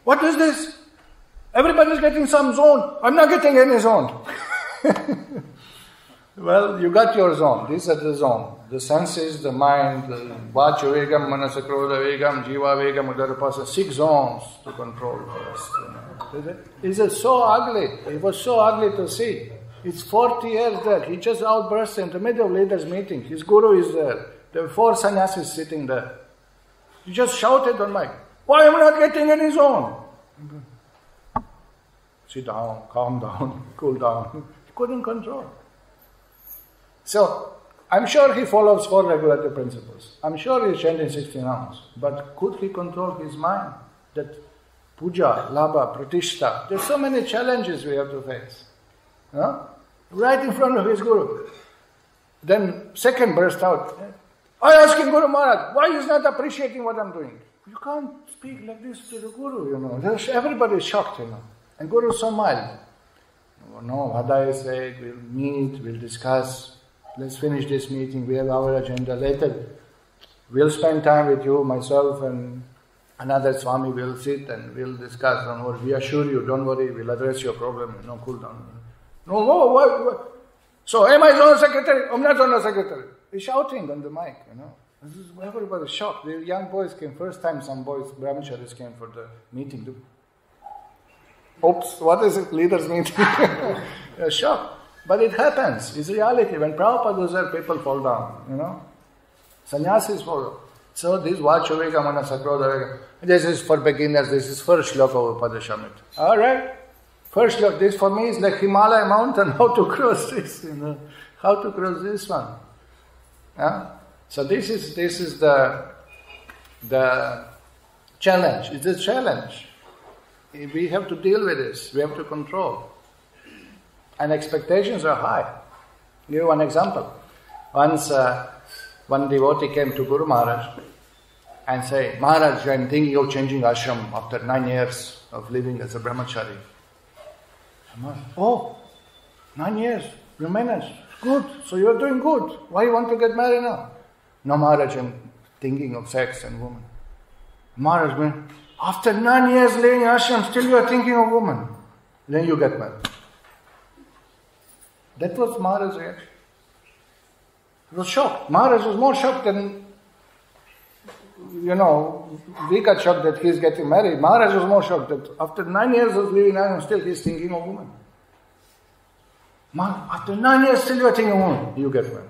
What is this? Everybody's getting some zone. I'm not getting any zone. Well, you got your zone. These are the zone. The senses, the mind, the Vacha Vegam, Manasa Krodha Vegam, Jiva Vegam, Udarapasa, 6 zones to control first. Is it so ugly? It was so ugly to see. It's 40 years there. He just outburst in the middle of leaders' meeting. His guru is there. There were 4 sannyasis sitting there. He just shouted on mic, "Why am I not getting any zone?" Sit down, calm down, cool down. He couldn't control. So, I'm sure he follows 4 regulative principles. I'm sure he's chanting 16 rounds. But could he control his mind? That puja, labha, pratishta, there's so many challenges we have to face. No? Right in front of his guru. Then second burst out. I asked him, Guru Maharaj, why he's not appreciating what I'm doing? You can't speak like this to the guru, Everybody is shocked, And Guru is so mild. No, what I said, we'll meet, we'll discuss. Let's finish this meeting, we have our agenda. Later, we'll spend time with you, myself and another Swami will sit and we'll discuss. Don't worry, we assure you, don't worry, we'll address your problem. Cool down. No, what? So, am I zonal secretary? I'm not zonal secretary. He's shouting on the mic, Everybody's shocked. The young boys came, first time some boys, brahmacharis came for the meeting. Oops, what is it? Leaders meeting. They're shocked. But it happens. It's reality. When Prabhupada was there, people fall down, Sannyasis fall down. So this Vacha Vegam, Manasa Krodha Vegam, this is for beginners, this is first shloka of Upadeshamrita. Alright? First shloka, this for me is like Himalaya mountain, how to cross this, How to cross this one. So this is the challenge. It's a challenge. We have to deal with this. We have to control. And expectations are high. I'll give you one example. Once one devotee came to Guru Maharaj and said, Maharaj, I'm thinking of changing ashram after 9 years of living as a brahmachari. Oh, 9 years, you managed. Good, so you're doing good. Why you want to get married now? No, Maharaj, I'm thinking of sex and women. Maharaj, after 9 years living in ashram, still you are thinking of women. Then you get married. That was Maharaj's reaction. He was shocked. Maharaj was more shocked than, we got shocked that he's getting married. Maharaj was more shocked that after 9 years of living in ashram, still he's thinking of women. After 9 years, still you are thinking of women. You get married.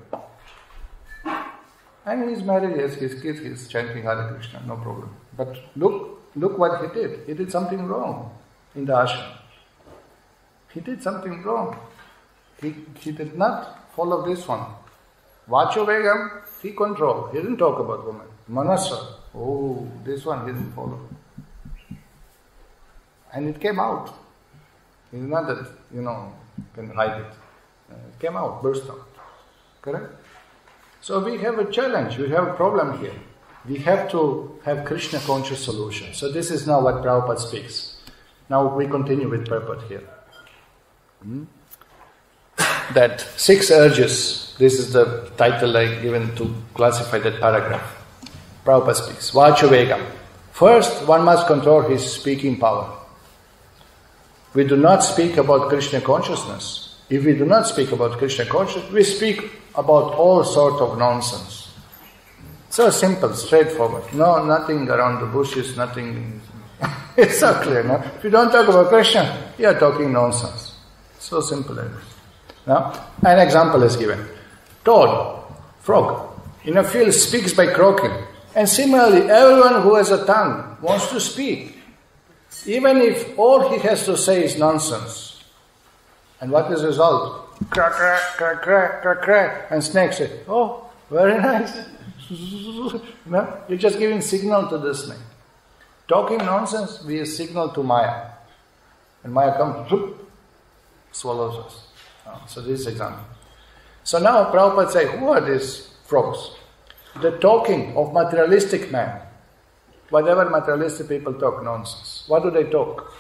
And he's married, he has his kids, he's chanting Hare Krishna, no problem. But look what he did. He did something wrong. in the ashram. He did something wrong. He did not follow this one. Vacho Vegam, he controlled. He didn't talk about women. Manasa, this one he didn't follow. And it came out. It's not that, you can hide it. It came out, burst out. Correct? So we have a challenge, we have a problem here. We have to have Krishna conscious solution. So this is now what Prabhupada speaks. Now we continue with purport here. That 6 urges, this is the title I given to classify that paragraph. Prabhupada speaks, Vacho Vegam. First, one must control his speaking power. We do not speak about Krishna consciousness. If we do not speak about Krishna consciousness, we speak about all sort of nonsense. So simple, straightforward. No, nothing around the bushes, nothing. It's so clear, no? If you don't talk about Krishna, you are talking nonsense. So simple it is. Now, an example is given. Toad, frog, in a field speaks by croaking. And similarly, everyone who has a tongue wants to speak. Even if all he has to say is nonsense. And what is the result? Crack, crack, crack, crack, crack, crack. And snake say, oh, very nice. No? You're just giving signal to the snake. Talking nonsense, we signal to Maya. And Maya comes, swallows us. So this is example. So now Prabhupada says, who are these frogs? The talking of materialistic man. Whatever materialistic people talk, nonsense. What do they talk?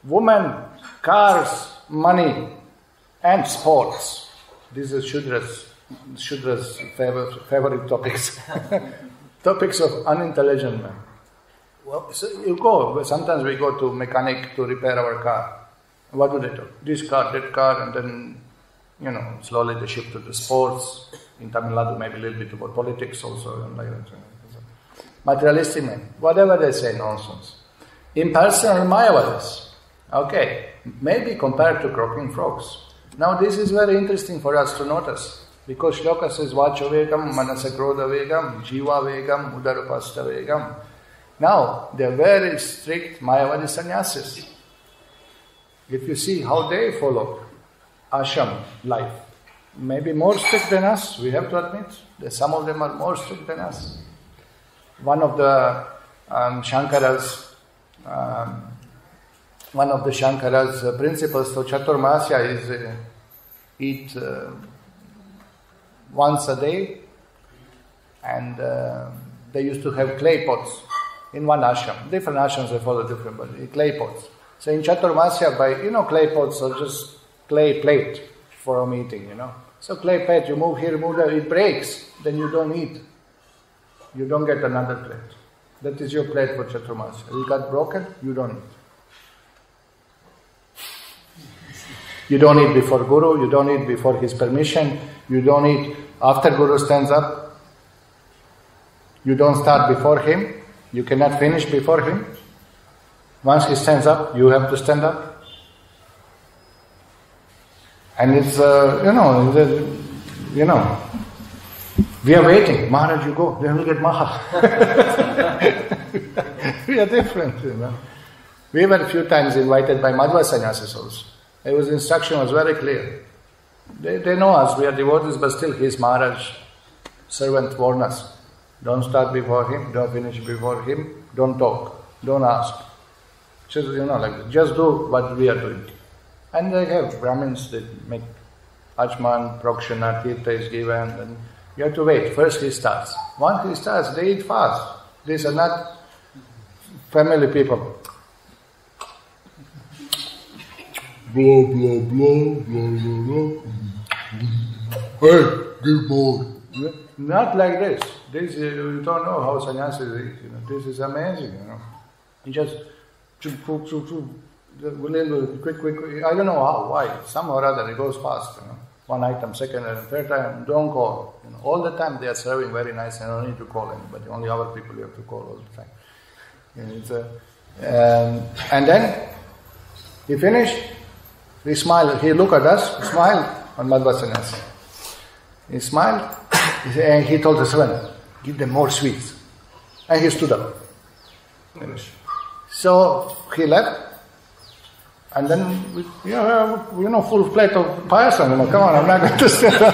Women, cars, money, and sports. These are Shudra's favorite topics. Topics of unintelligent men. Well, so you go, sometimes we go to mechanic to repair our car. What do they talk? This car, that car, and then, slowly they shift to the sports. In Tamil Nadu, maybe a little bit about politics also. And like that. Materialistic men, whatever they say, nonsense. Impersonal Mayavadis. Okay, maybe compared to croaking frogs. Now this is very interesting for us to notice. Because Shloka says, Vacho Vegam, Manasa Krodha Vegam, Jiva Vegam, Udarupasta Vegam. Now, they're very strict Mayavadi sannyasis. If you see how they follow ashram life, maybe more strict than us, we have to admit. That some of them are more strict than us. One of the Shankara's principles for Chaturmasya is eat once a day, and they used to have clay pots in one ashram. Different ashrams they follow different, but clay pots. So in Chaturmasya, clay pots are just clay plate for a meeting, So clay plate, you move here, move there, it breaks, then you don't eat. You don't get another plate. That is your plate for Chaturmasya. It got broken, you don't eat. You don't eat before Guru, you don't eat before his permission, you don't eat after Guru stands up. You don't start before him, you cannot finish before him. Once he stands up, you have to stand up. And it's, we are waiting. Maharaj, you go. Then we'll get Maha. We are different, We were a few times invited by Madhva sannyasis also. His instruction was very clear. They know us, we are devotees, but still he is Maharaj. Servant warned us. Don't start before him, don't finish before him, don't talk, don't ask. Just, like that. Just do what we are doing. And they have Brahmins that make Achman, Prokshana, Tirtha is given, and you have to wait. First he starts. Once he starts, they eat fast. These are not family people. Blah, blah, blah, blah, blah, blah. Hey, give more. Not like this. This you don't know how sannyasis eat. This is amazing. You just quick. I don't know how, why. Somehow or other it goes fast. One item, second and third time, don't call. All the time they are serving very nice, and don't need to call anybody. Only our people you have to call all the time. And then he finished. He smiled. He looked at us, smiled on Madhva Sannyasi. He smiled, and he told the servant, "Give them more sweets." And he stood up. Finished. So he left. And then, full plate of payasam. Come on, I'm not going to stand up.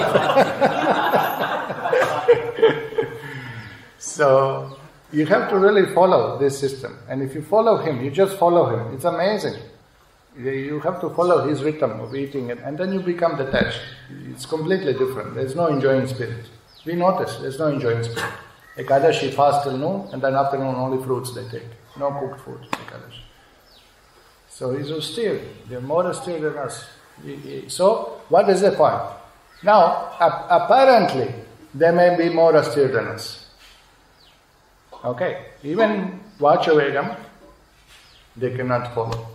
So, you have to really follow this system. And if you follow him, you just follow him. It's amazing. You have to follow his rhythm of eating, and then you become detached. It's completely different. There's no enjoying spirit. We notice there's no enjoying spirit. Ekadashi fast till noon, and then afternoon only fruits they take. No cooked food, Ekadashi. So he's austere. They're more austere than us. So, what is the point? Now, apparently, they may be more austere than us. Okay, even Vachavegam, they cannot follow.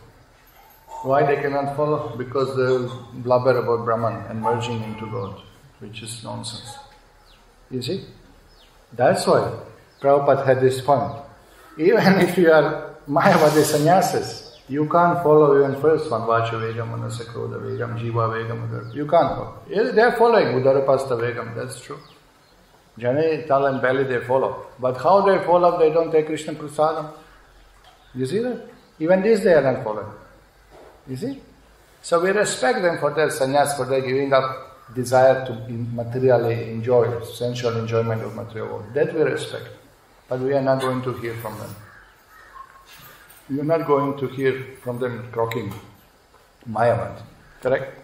Why they cannot follow? Because they blubber about Brahman and merging into God, which is nonsense. You see? That's why Prabhupada had this point. Even if you are Mayavadi sannyasis, you can't follow even first one, Vachavegam, Manasakroda Vegam, Jiva Vegam. You can't follow. They are following Udarapasta Vegam, that's true. Jani, Tal and Belly they follow. But how they follow, they don't take Krishna Prasadam. You see that? Even this they are not following. You see? So we respect them for their sannyas, for their giving up desire to materially enjoy, sensual enjoyment of material world. That we respect. But we are not going to hear from them. We are not going to hear from them croaking Mayavad. Correct?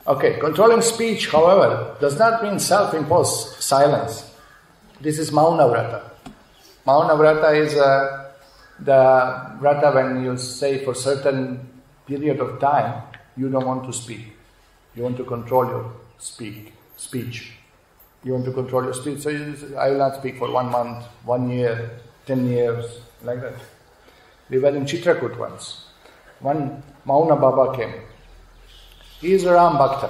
Okay, controlling speech, however, does not mean self-imposed silence. This is Mauna Vrata. Mauna Vrata is the Vrata when you say for certain period of time, you don't want to speak. You want to control your speech. You want to control your speech. So I will not speak for 1 month, 1 year, 10 years, like that. We were in Chitrakut once. One Mauna Baba came. He is a Ram Bhakta.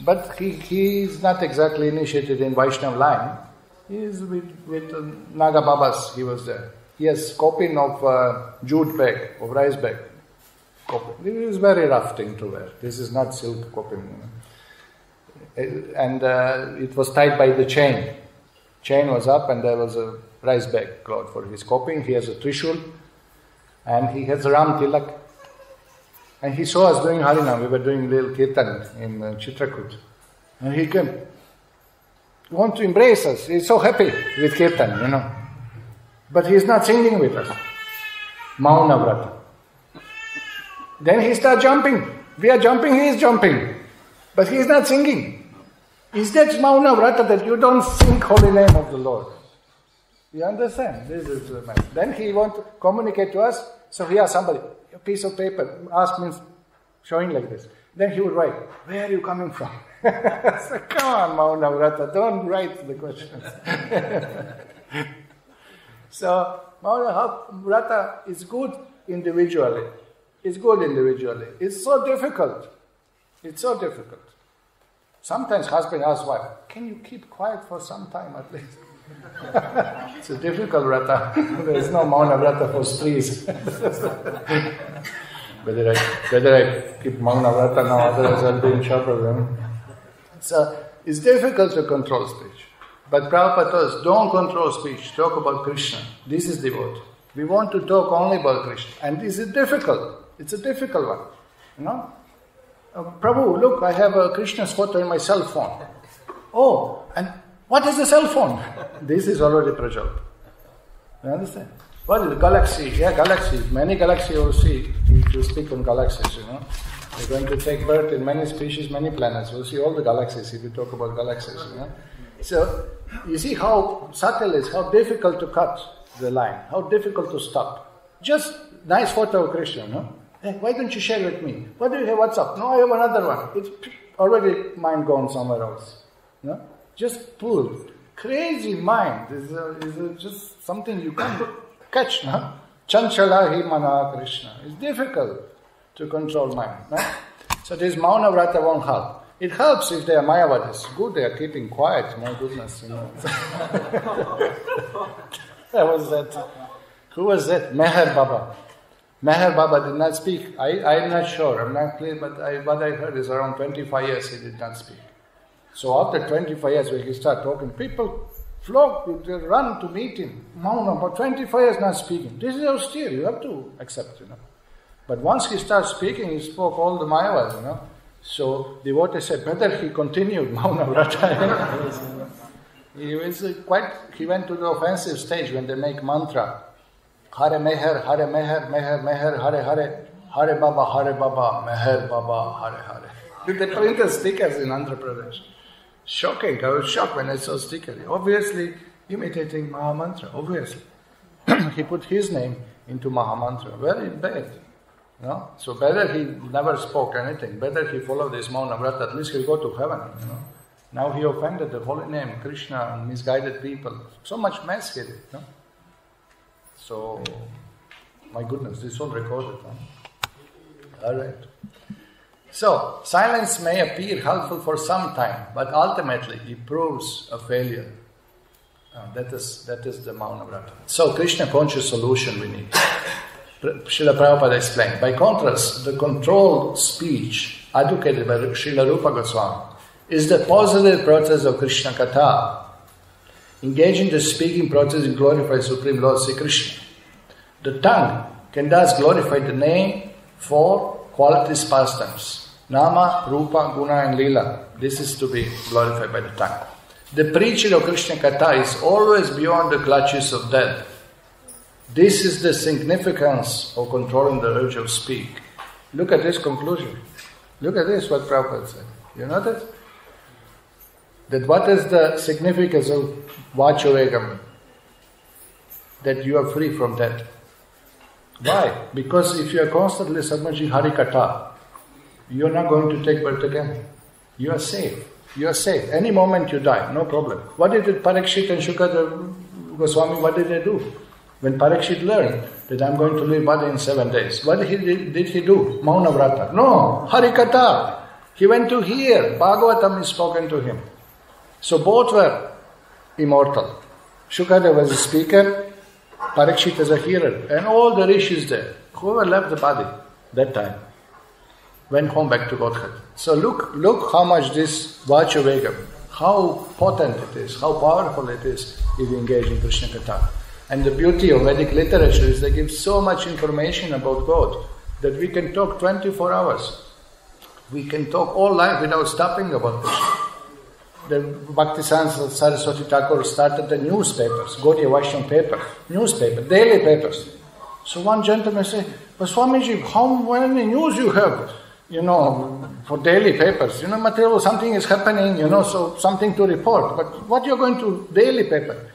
But he is not exactly initiated in Vaishnav line. He is with Naga Babas, he was there. He has kopin of jute bag, of rice bag. Kopin. It is very rough thing to wear. This is not silk kopin. And it was tied by the chain. Chain was up and there was a rice bag cloth for his kopin. He has a trishul and he has a Ram Tilak. And he saw us doing Harinam. We were doing little kirtan in Chitrakut. And he came. He wanted to embrace us. He's so happy with kirtan, But he's not singing with us. Mauna Vrata. Then he starts jumping. We are jumping, he is jumping. But he is not singing. Is that Mauna Vrata that you don't sing holy name of the Lord? You understand? This is the matter. Then he wants to communicate to us. So he asked somebody, a piece of paper, ask means showing like this. Then he would write, where are you coming from? So come on, Mauna Vrata, don't write the questions. So Mauna Vrata is good individually. It's good individually. It's so difficult. It's so difficult. Sometimes husband asks wife, can you keep quiet for some time at least? It's a difficult vrata. There is no Mauna Vrata for streets. Whether I keep Mauna Vrata now, otherwise I'll be in trouble. So it's difficult to control speech. But Prabhupada told us, don't control speech, talk about Krishna. This is devotee. We want to talk only about Krishna. And this is difficult. It's a difficult one. Prabhu, look, I have a Krishna's photo in my cell phone. Oh, and what is the cell phone? This is already Prajalpa. You understand? What is the galaxy? Yeah, galaxies. Many galaxies you will see if you speak on galaxies, You're going to take birth in many species, many planets. We'll see all the galaxies if you talk about galaxies, So, you see how subtle it is, how difficult to cut the line, how difficult to stop. Just nice photo of Krishna, Hey, why don't you share with me? What do you have? What's up? No, I have another one. It's already mind gone somewhere else. Just pulled. Crazy mind is just something you can't catch. Chanchala hi mana Krishna. It's difficult to control mind. So this Mauna Vrata won't help. It helps if they are Mayavadis. Good, they are keeping quiet. My goodness, That was that. Who was that? Meher Baba. Meher Baba did not speak. I'm not sure. I'm not clear, but what I heard is around 25 years he did not speak. So after 25 years when he started talking, people flock, they run to meet him. Mauna, for 25 years not speaking. This is austere, you have to accept, But once he starts speaking, he spoke all the Mayavas, So devotees said, better he continued Mauna Vrata. He went to the offensive stage when they make mantra. Hare Meher, Hare Meher, Meher, Meher, Hare Hare, Hare Baba, Meher Baba, Hare Hare. They printed stickers in Andhra Pradesh. Shocking, I was shocked when I saw stickers. Obviously, imitating Mahamantra, obviously. He put his name into Mahamantra, very bad. So better he never spoke anything, better he followed this Mauna Vrata, at least he'll go to heaven, Now he offended the holy name, Krishna, and misguided people. So much mess he did, So, my goodness, this is all recorded. Alright. So, silence may appear helpful for some time, but ultimately it proves a failure. That is the Mauna Vrata. So, Krishna conscious solution we need. Srila Prabhupada explained. By contrast, the controlled speech advocated by Srila Rupa Goswami is the positive process of Krishna Katha. Engaging the speaking process in glorify Supreme Lord Sri Krishna. The tongue can thus glorify the name for qualities pastimes. Nama, Rupa, Guna and Lila. This is to be glorified by the tongue. The preaching of Krishna Katha is always beyond the clutches of death. This is the significance of controlling the urge of speak. Look at this conclusion. Look at this, what Prabhupada said. You know that? That what is the significance of Vachavegam? That you are free from that. Why? Because if you are constantly submerging Harikatha, you are not going to take birth again. You are safe. You are safe. Any moment you die, no problem. What did Parikshit and Shukadeva Goswami, what did they do? When Parikshit learned that I am going to leave body in 7 days, what did he do? Mauna Vrata. No, Harikatha. He went to hear. Bhagavatam is spoken to him. So both were immortal. Shukadeva was a speaker, Parikshit as a hearer, and all the rishis there, whoever left the body that time, went home back to Godhead. So look how much this Vachavegam, how potent it is, how powerful it is if you engage in Krishna Katha. And the beauty of Vedic literature is they give so much information about God that we can talk 24 hours. We can talk all life without stopping about Krishna. The Bhaktisiddhanta Saraswati Thakur started the newspapers, Gaudiya Vaishnava newspaper, daily papers. So one gentleman said, but Swamiji, how many news you have, for daily papers? Material, something is happening, so something to report. But what you're going to daily paper?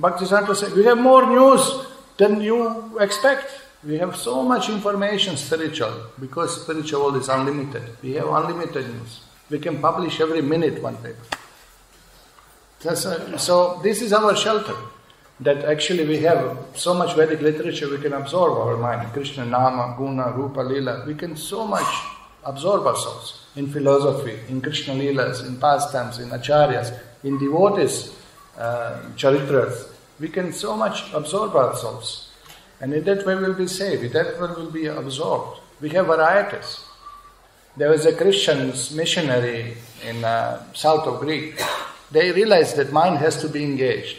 Bhaktisiddhanta said, we have more news than you expect. We have so much information spiritual, because spiritual world is unlimited. We have unlimited news. We can publish every minute one paper. So this is our shelter, that actually we have so much Vedic literature we can absorb our mind. Krishna, Nama, Guna, Rupa, Lila. We can so much absorb ourselves in philosophy, in Krishna Leelas, in pastimes, in acharyas, in devotees, charitras. We can so much absorb ourselves. And in that way we'll be safe. In that way we'll be absorbed. We have varieties. There was a Christian missionary in south of Greece. They realized that mind has to be engaged.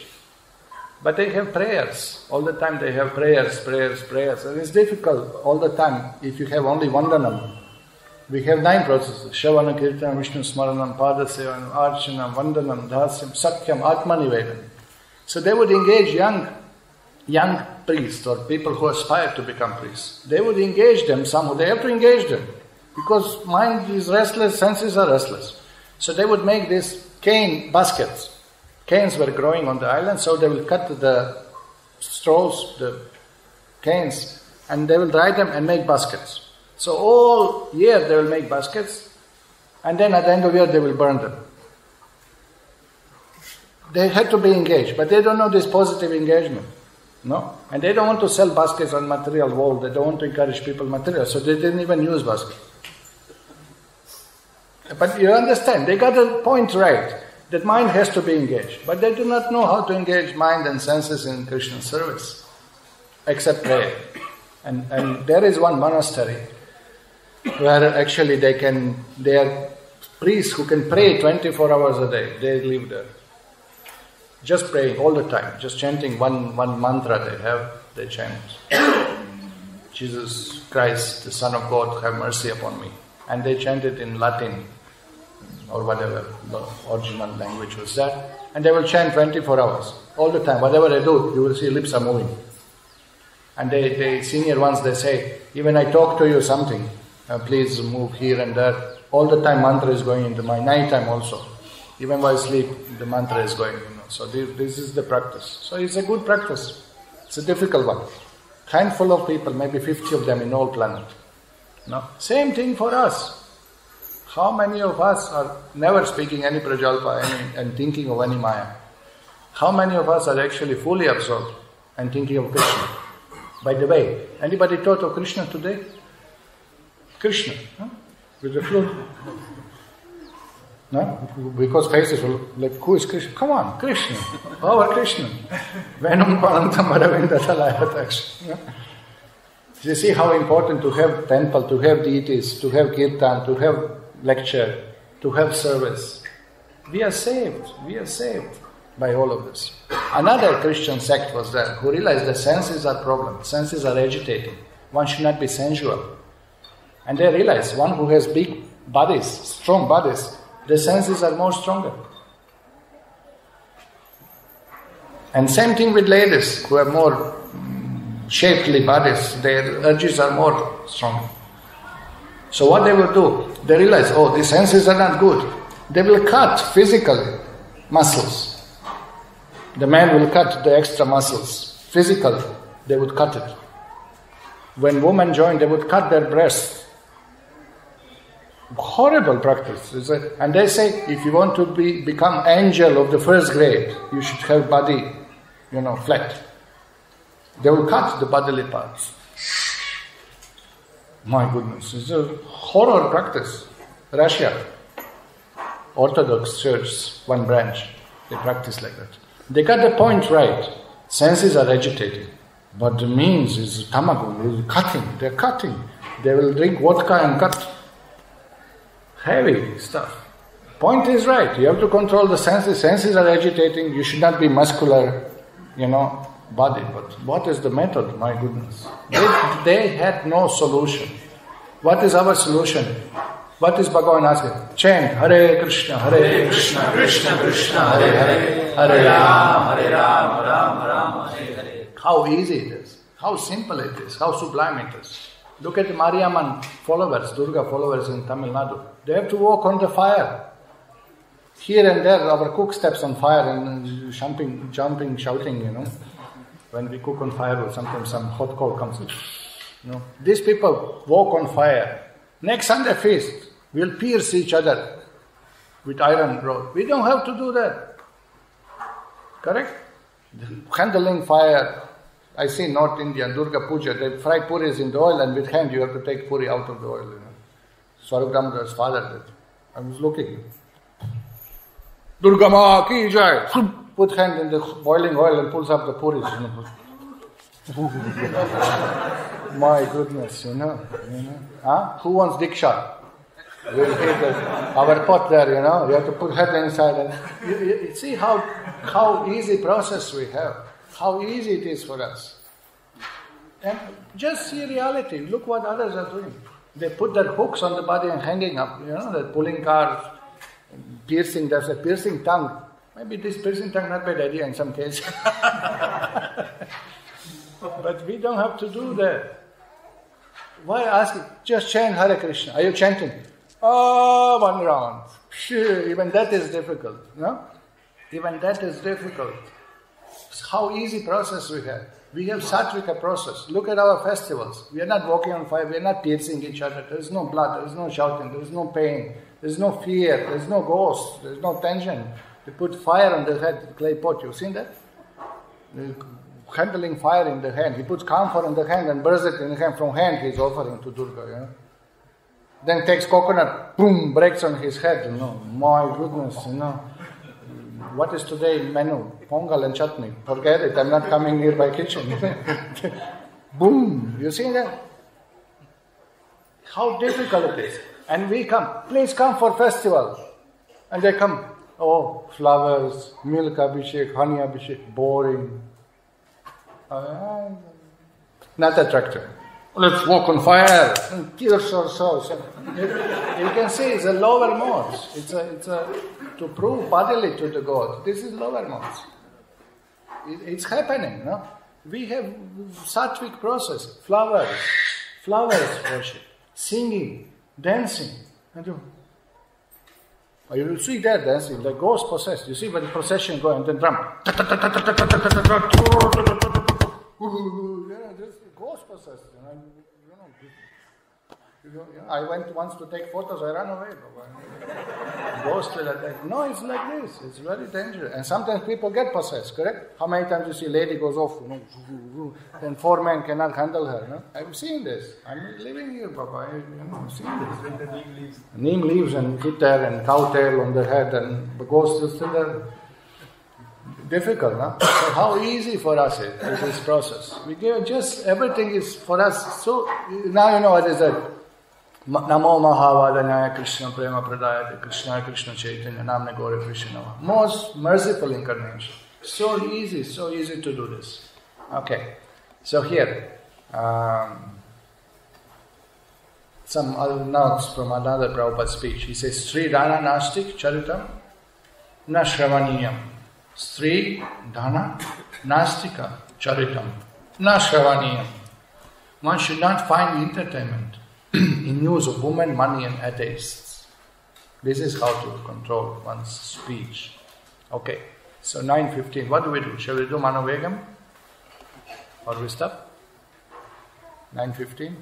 But they have prayers. All the time they have prayers. And it's difficult all the time if you have only Vandanam. We have 9 processes. Shavana, Kirtana, Vishnu Smaranam, Padasevanam, Archanam, Vandanam, Dhasyam, Sakyam, Atmanivedam. So they would engage young priests or people who aspire to become priests. They would engage them somehow. They have to engage them. Because mind is restless, senses are restless. So they would make these cane baskets. Canes were growing on the island, so they will cut the straws, the canes, and they will dry them and make baskets. So all year they will make baskets, and then at the end of the year they will burn them. They had to be engaged, but they don't know this positive engagement. No? And they don't want to sell baskets on material world. They don't want to encourage people material, so they didn't even use baskets. But you understand, they got the point right, that mind has to be engaged. But they do not know how to engage mind and senses in Krishna service, except prayer. And there is one monastery where actually they are priests who can pray 24 hours a day. They live there. just praying all the time, just chanting one mantra they chant. Jesus Christ, the Son of God, have mercy upon me. And they chant it in Latin, or whatever the original language was that. And they will chant 24 hours, all the time. Whatever they do, you will see lips are moving. And they senior ones, they say, even I talk to you something, please move here and there. All the time mantra is going into my night time also. Even while I sleep, the mantra is going. So this is the practice. So it's a good practice. It's a difficult one. Handful of people, maybe 50 of them in all planet. No? Same thing for us. How many of us are never speaking any prajalpa and thinking of any Maya? How many of us are actually fully absorbed and thinking of Krishna? By the way, anybody thought of Krishna today? Krishna, huh? With the flute. No? Because faces will like, who is Krishna? Come on, Krishna, our Krishna. Venum Panantam Aravinda Talayataksha. You see how important to have temple, to have deities, to have kirtan, to have lecture, to have service. We are saved by all of this. Another Christian sect was there who realized the senses are problem, senses are agitating. One should not be sensual. And they realized one who has big bodies, strong bodies, the senses are more stronger. And same thing with ladies who have more shapely bodies, their urges are more strong. So what they will do, they realize, these senses are not good. They will cut physically muscles. The man will cut the extra muscles. Physically, they would cut it. When women join, they would cut their breasts. Horrible practice. And they say, if you want to become angel of the first grade, you should have body, flat. They will cut the bodily parts. My goodness, it's a horror practice. Russia, Orthodox Church, one branch, they practice like that. They got the point right. Senses are agitating. But the means is tamagun, is cutting. They're cutting. They will drink vodka and cut. Heavy stuff. Point is right. You have to control the senses. Senses are agitating. You should not be muscular, body. But what is the method? My goodness. They had no solution. What is our solution? What is Bhagavan asking? Chant Hare Krishna, Krishna Krishna, Hare Hare, Hare Rama, Rama, Hare Hare. How easy it is. How simple it is. How sublime it is. Look at the Mariamman followers, Durga followers in Tamil Nadu. They have to walk on the fire. Here and there, our cook steps on fire and jumping, shouting, When we cook on fire, sometimes some hot coal comes. These people walk on fire. Next Sunday feast, we'll pierce each other with iron rod. We don't have to do that. Correct? Handling fire. I see North Indian Durga Puja, they fry puris in the oil and with hand you have to take puri out of the oil. Swarup Damodara's father did. I was looking. Durga Ma ki jai. Put hand in the boiling oil and pulls up the puris. My goodness, Who wants Diksha? We'll take our pot there, You have to put head inside. And you see how easy process we have. How easy it is for us. And just see reality. Look what others are doing. They put their hooks on the body and hanging up. They're pulling cars, piercing. There's a piercing tongue. Maybe this piercing tongue not bad idea in some cases. But we don't have to do that. Why ask it? Just chant Hare Krishna. Are you chanting? One round. Even that is difficult. Even that is difficult. How easy process we have. We have Sattvika process. Look at our festivals. We are not walking on fire. We are not piercing each other. There is no blood. There is no shouting. There is no pain. There is no fear. There is no ghost. There is no tension. We put fire on the head, clay pot. You've seen that? Handling fire in the hand. He puts camphor in the hand and burns it in the hand. From hand he is offering to Durga. Then takes coconut, boom, breaks on his head. My goodness, What is today menu? Pongal and chutney. Forget it, I'm not coming near my kitchen. Boom, you see that? How difficult it is. And we come, please come for festival. And they come, Oh, flowers, milk abhishek, honey abhishek, boring. Not attractive. Let's walk on fire and kill ourselves. You can see it's a lower modes. It's a to prove bodily to the God. This is lower modes. It's happening, no? We have sattvic process, flowers worship, singing, dancing. You see that dancing, the ghost possessed. You see when the procession goes and then drum. This ghost possessed. I went once to take photos, I ran away. Ghost will attack. No, it's like this. It's very dangerous. And sometimes people get possessed, correct? How many times you see a lady goes off, and 4 men cannot handle her, no? I've seen this. I'm living here, Papa. I've seen this. When the neem leaves. Neem leaves and hit there and cow tail on the head and the ghost is still there. Difficult, no? So how easy for us is this process. We give just everything is for us. So now you know what is that. Namo Mahavadanyaya Krishna Prema Pradayate Krishna Krishna Chaitanya Namne Gaura Krishna. Most merciful incarnation. So easy to do this. Okay. So here, some other notes from another Prabhupada speech. He says, Sri Dana Nastik Charitam Na Shravaniyam. Sri Dana Nastika Charitam Na Shravaniyam. One should not find entertainment in news of women, money and atheists. This is how to control one's speech. Okay, so 9:15. What do we do? Shall we do Manovegam? Or we stop? 9:15?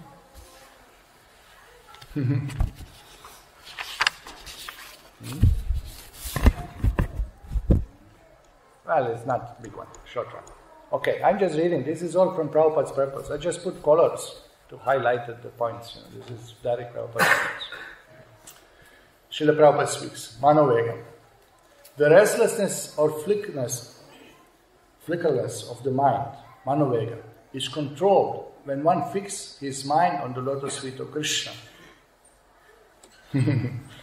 Well, it's not a big one, short one. Okay, I'm just reading. This is all from Prabhupada's purpose. I just put colors to highlight the points. This is direct Prabhupada's points. Srila Prabhupada speaks. Manovegam. The restlessness or flickerness of the mind, Manovegam, is controlled when one fixes his mind on the lotus feet of Krishna.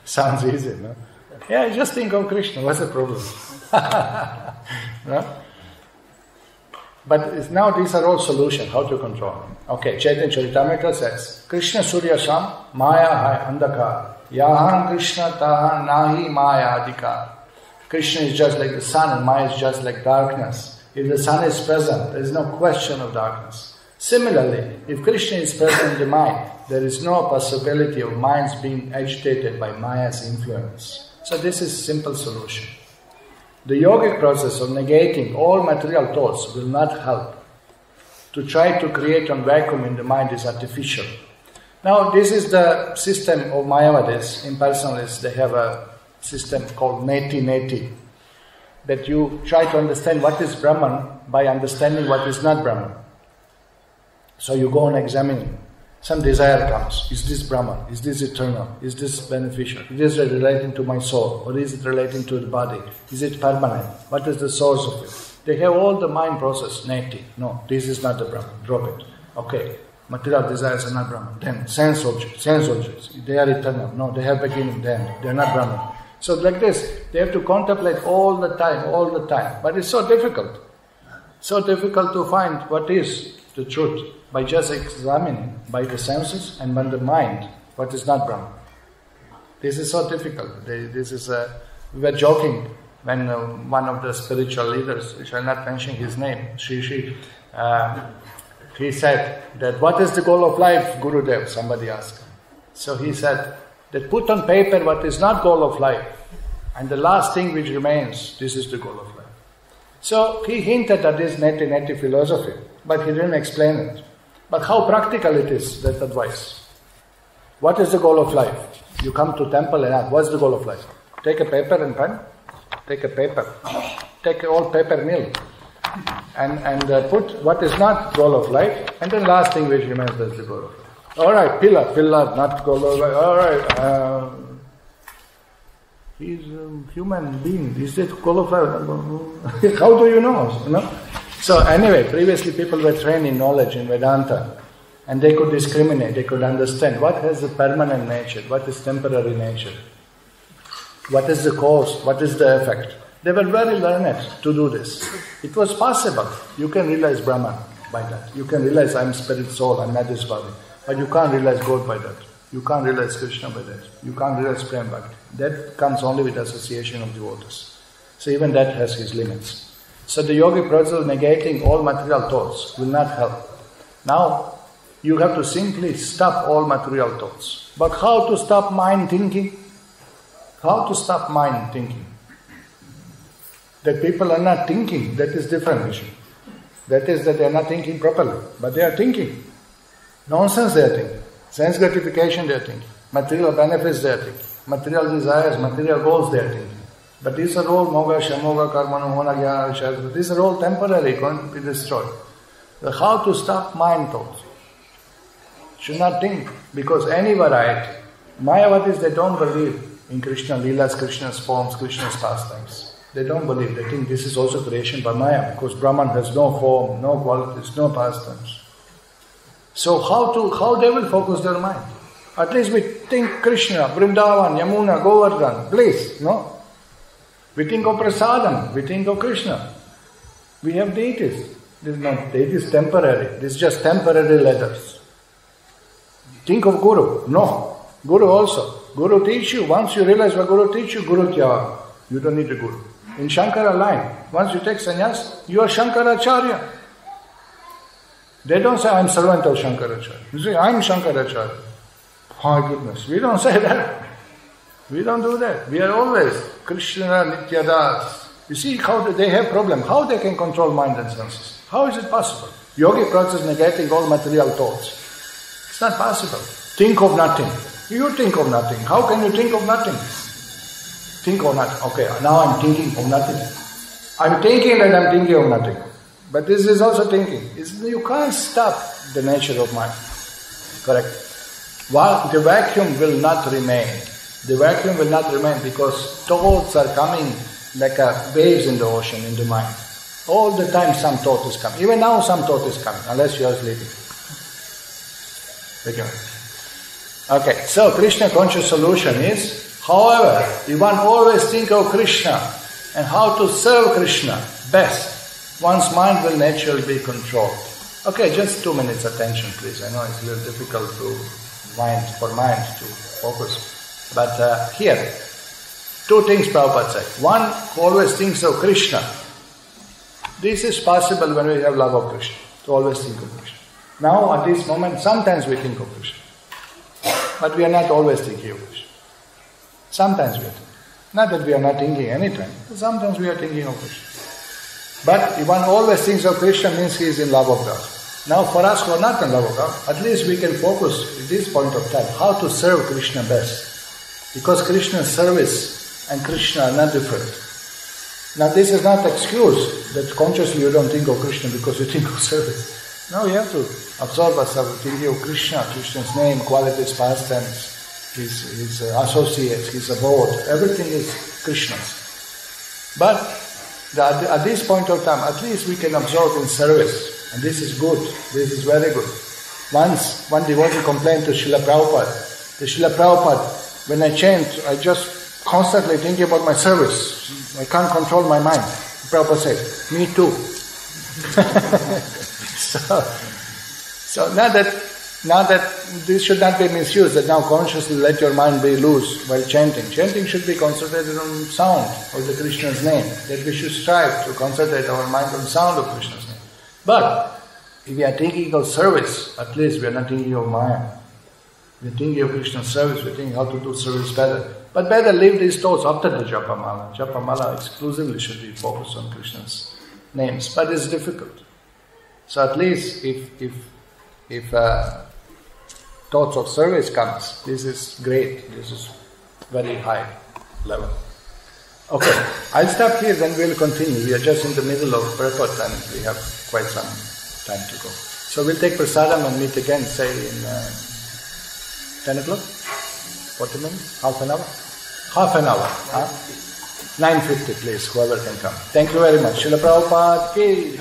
Sounds easy, no? Yeah, just think of Krishna. What's the problem? No? But now these are all solutions, how to control. Okay, Chaitanya Charitamrita says, Krishna Surya Sam, Maya Hai Andhakar, Yahan Krishna Tahan Nahi Maya Adhikar. Krishna is just like the sun and Maya is just like darkness. If the sun is present, there is no question of darkness. Similarly, if Krishna is present in the mind, there is no possibility of minds being agitated by Maya's influence. So this is a simple solution. The yogic process of negating all material thoughts will not help. To try to create a vacuum in the mind is artificial. Now, this is the system of Mayavadis. Impersonalists, they have a system called Neti, that you try to understand what is Brahman by understanding what is not Brahman. So you go on examining. Some desire comes. Is this Brahman? Is this eternal? Is this beneficial? Is it relating to my soul? Or is it relating to the body? Is it permanent? What is the source of it? They have all the mind process, Neti. No, this is not the Brahman. Drop it. Okay. Material desires are not Brahman. Then sense objects, they are eternal. No, they have beginning, then they are not Brahman. So like this, they have to contemplate all the time. But it's so difficult. So difficult to find what is the truth by just examining by the senses and by the mind what is not Brahman. This is so difficult. We were joking when one of the spiritual leaders, I shall not mention his name, he said that what is the goal of life, Gurudev? Somebody asked. So he said that put on paper what is not goal of life, and the last thing which remains, this is the goal of life. So he hinted at this neti philosophy, but he didn't explain it. But how practical it is, that advice. What is the goal of life? You come to temple and ask, what's the goal of life? Take a paper and pen. Take a paper. Take all paper mill. And put what is not goal of life, and then last thing which remains is the goal of life. Alright, pillar, not goal of life. Alright, he's a human being. Is it goal of life? How do you know? No? So anyway, previously people were trained in knowledge in Vedanta, and they could discriminate, they could understand what has a permanent nature, what is temporary nature. What is the cause? What is the effect? They were very learned to do this. It was possible. You can realize Brahman by that. You can realize I'm spirit soul, I'm not this body. But you can't realize God by that. You can't realize Krishna by that. You can't realize Prem Bhakti. That comes only with association of devotees. So even that has its limits. So the yogic process of negating all material thoughts will not help. Now, you have to simply stop all material thoughts. But how to stop mind thinking? How to stop mind thinking? That people are not thinking, that is different issue. That is that they are not thinking properly, but they are thinking. Nonsense they are thinking. Sense gratification they are thinking. Material benefits they are thinking. Material desires, material goals they are thinking. But these are all moga, shamoga, karma, mona, jnana, vishaya. These are all temporary, going to be destroyed. So how to stop mind thoughts? Should not think, because any variety. Mayavatis, they don't believe in Krishna Leelas, Krishna's forms, Krishna's pastimes. They don't believe. They think this is also creation by Maya, because Brahman has no form, no qualities, no pastimes. So how they will focus their mind? At least we think Krishna, Vrindavan, Yamuna, Govardhan, bliss, no? We think of Prasadam, we think of Krishna. We have deities. This is not deities temporary. This is just temporary letters. Think of Guru. No. Guru also. Guru teach you. Once you realize what Guru teach you, Guru Tyaga. You don't need a Guru. In Shankara line, once you take sannyas, you are Shankaracharya. They don't say, I'm servant of Shankaracharya. You say, I'm Shankaracharya. My goodness, we don't say that. We don't do that. We are always Krishna Nityadas. You see how they have problem. How they can control mind and senses? How is it possible? Yogic process negating all material thoughts. It's not possible. Think of nothing. You think of nothing. How can you think of nothing? Think of nothing. Okay, now I'm thinking of nothing. I'm thinking and I'm thinking of nothing. But this is also thinking. You can't stop the nature of mind. Correct. The vacuum will not remain. The vacuum will not remain because thoughts are coming like waves in the ocean, in the mind. All the time some thought is coming. Even now some thought is coming, unless you are sleeping. Okay, so Krishna conscious solution is, however, if one always think of Krishna and how to serve Krishna best, one's mind will naturally be controlled. Okay, just 2 minutes attention please. I know it's a little difficult for mind to focus. But here, 2 things Prabhupada said. One, who always thinks of Krishna. This is possible when we have love of Krishna, to always think of Krishna. Now, at this moment, sometimes we think of Krishna. But we are not always thinking of Krishna. Sometimes we are thinking. Not that we are not thinking anytime, but sometimes we are thinking of Krishna. But if one always thinks of Krishna, means he is in love of God. Now, for us who are not in love of God, at least we can focus at this point of time how to serve Krishna best. Because Krishna's service and Krishna are not different. Now this is not excuse that consciously you don't think of Krishna because you think of service. No, you have to absorb yourself thinking of Krishna, Krishna's name, qualities, pastimes, his associates, his abode, everything is Krishna's. But at this point of time, at least we can absorb in service. And this is good, this is very good. Once one devotee complained to Srila Prabhupada, when I chant, I just constantly thinking about my service. I can't control my mind. Prabhupada said, me too. so now that this should not be misused, that now consciously let your mind be loose while chanting. Chanting should be concentrated on sound of the Krishna's name. That we should strive to concentrate our mind on sound of Krishna's name. But if we are thinking of service, at least we are not thinking of Maya. We are thinking of Krishna's service, we are thinking how to do service better. But better leave these thoughts after the Japamala. Japamala exclusively should be focused on Krishna's names. But it's difficult. So at least if thoughts of service comes, this is great. This is very high level. Okay, I'll stop here, then we'll continue. We are just in the middle of purport and we have quite some time to go. So we'll take prasadam and meet again, say in 10 o'clock? 40 minutes? Half an hour? Half an hour. Huh? 9:50 please, whoever can come. Thank you very much. Srila Prabhupada ki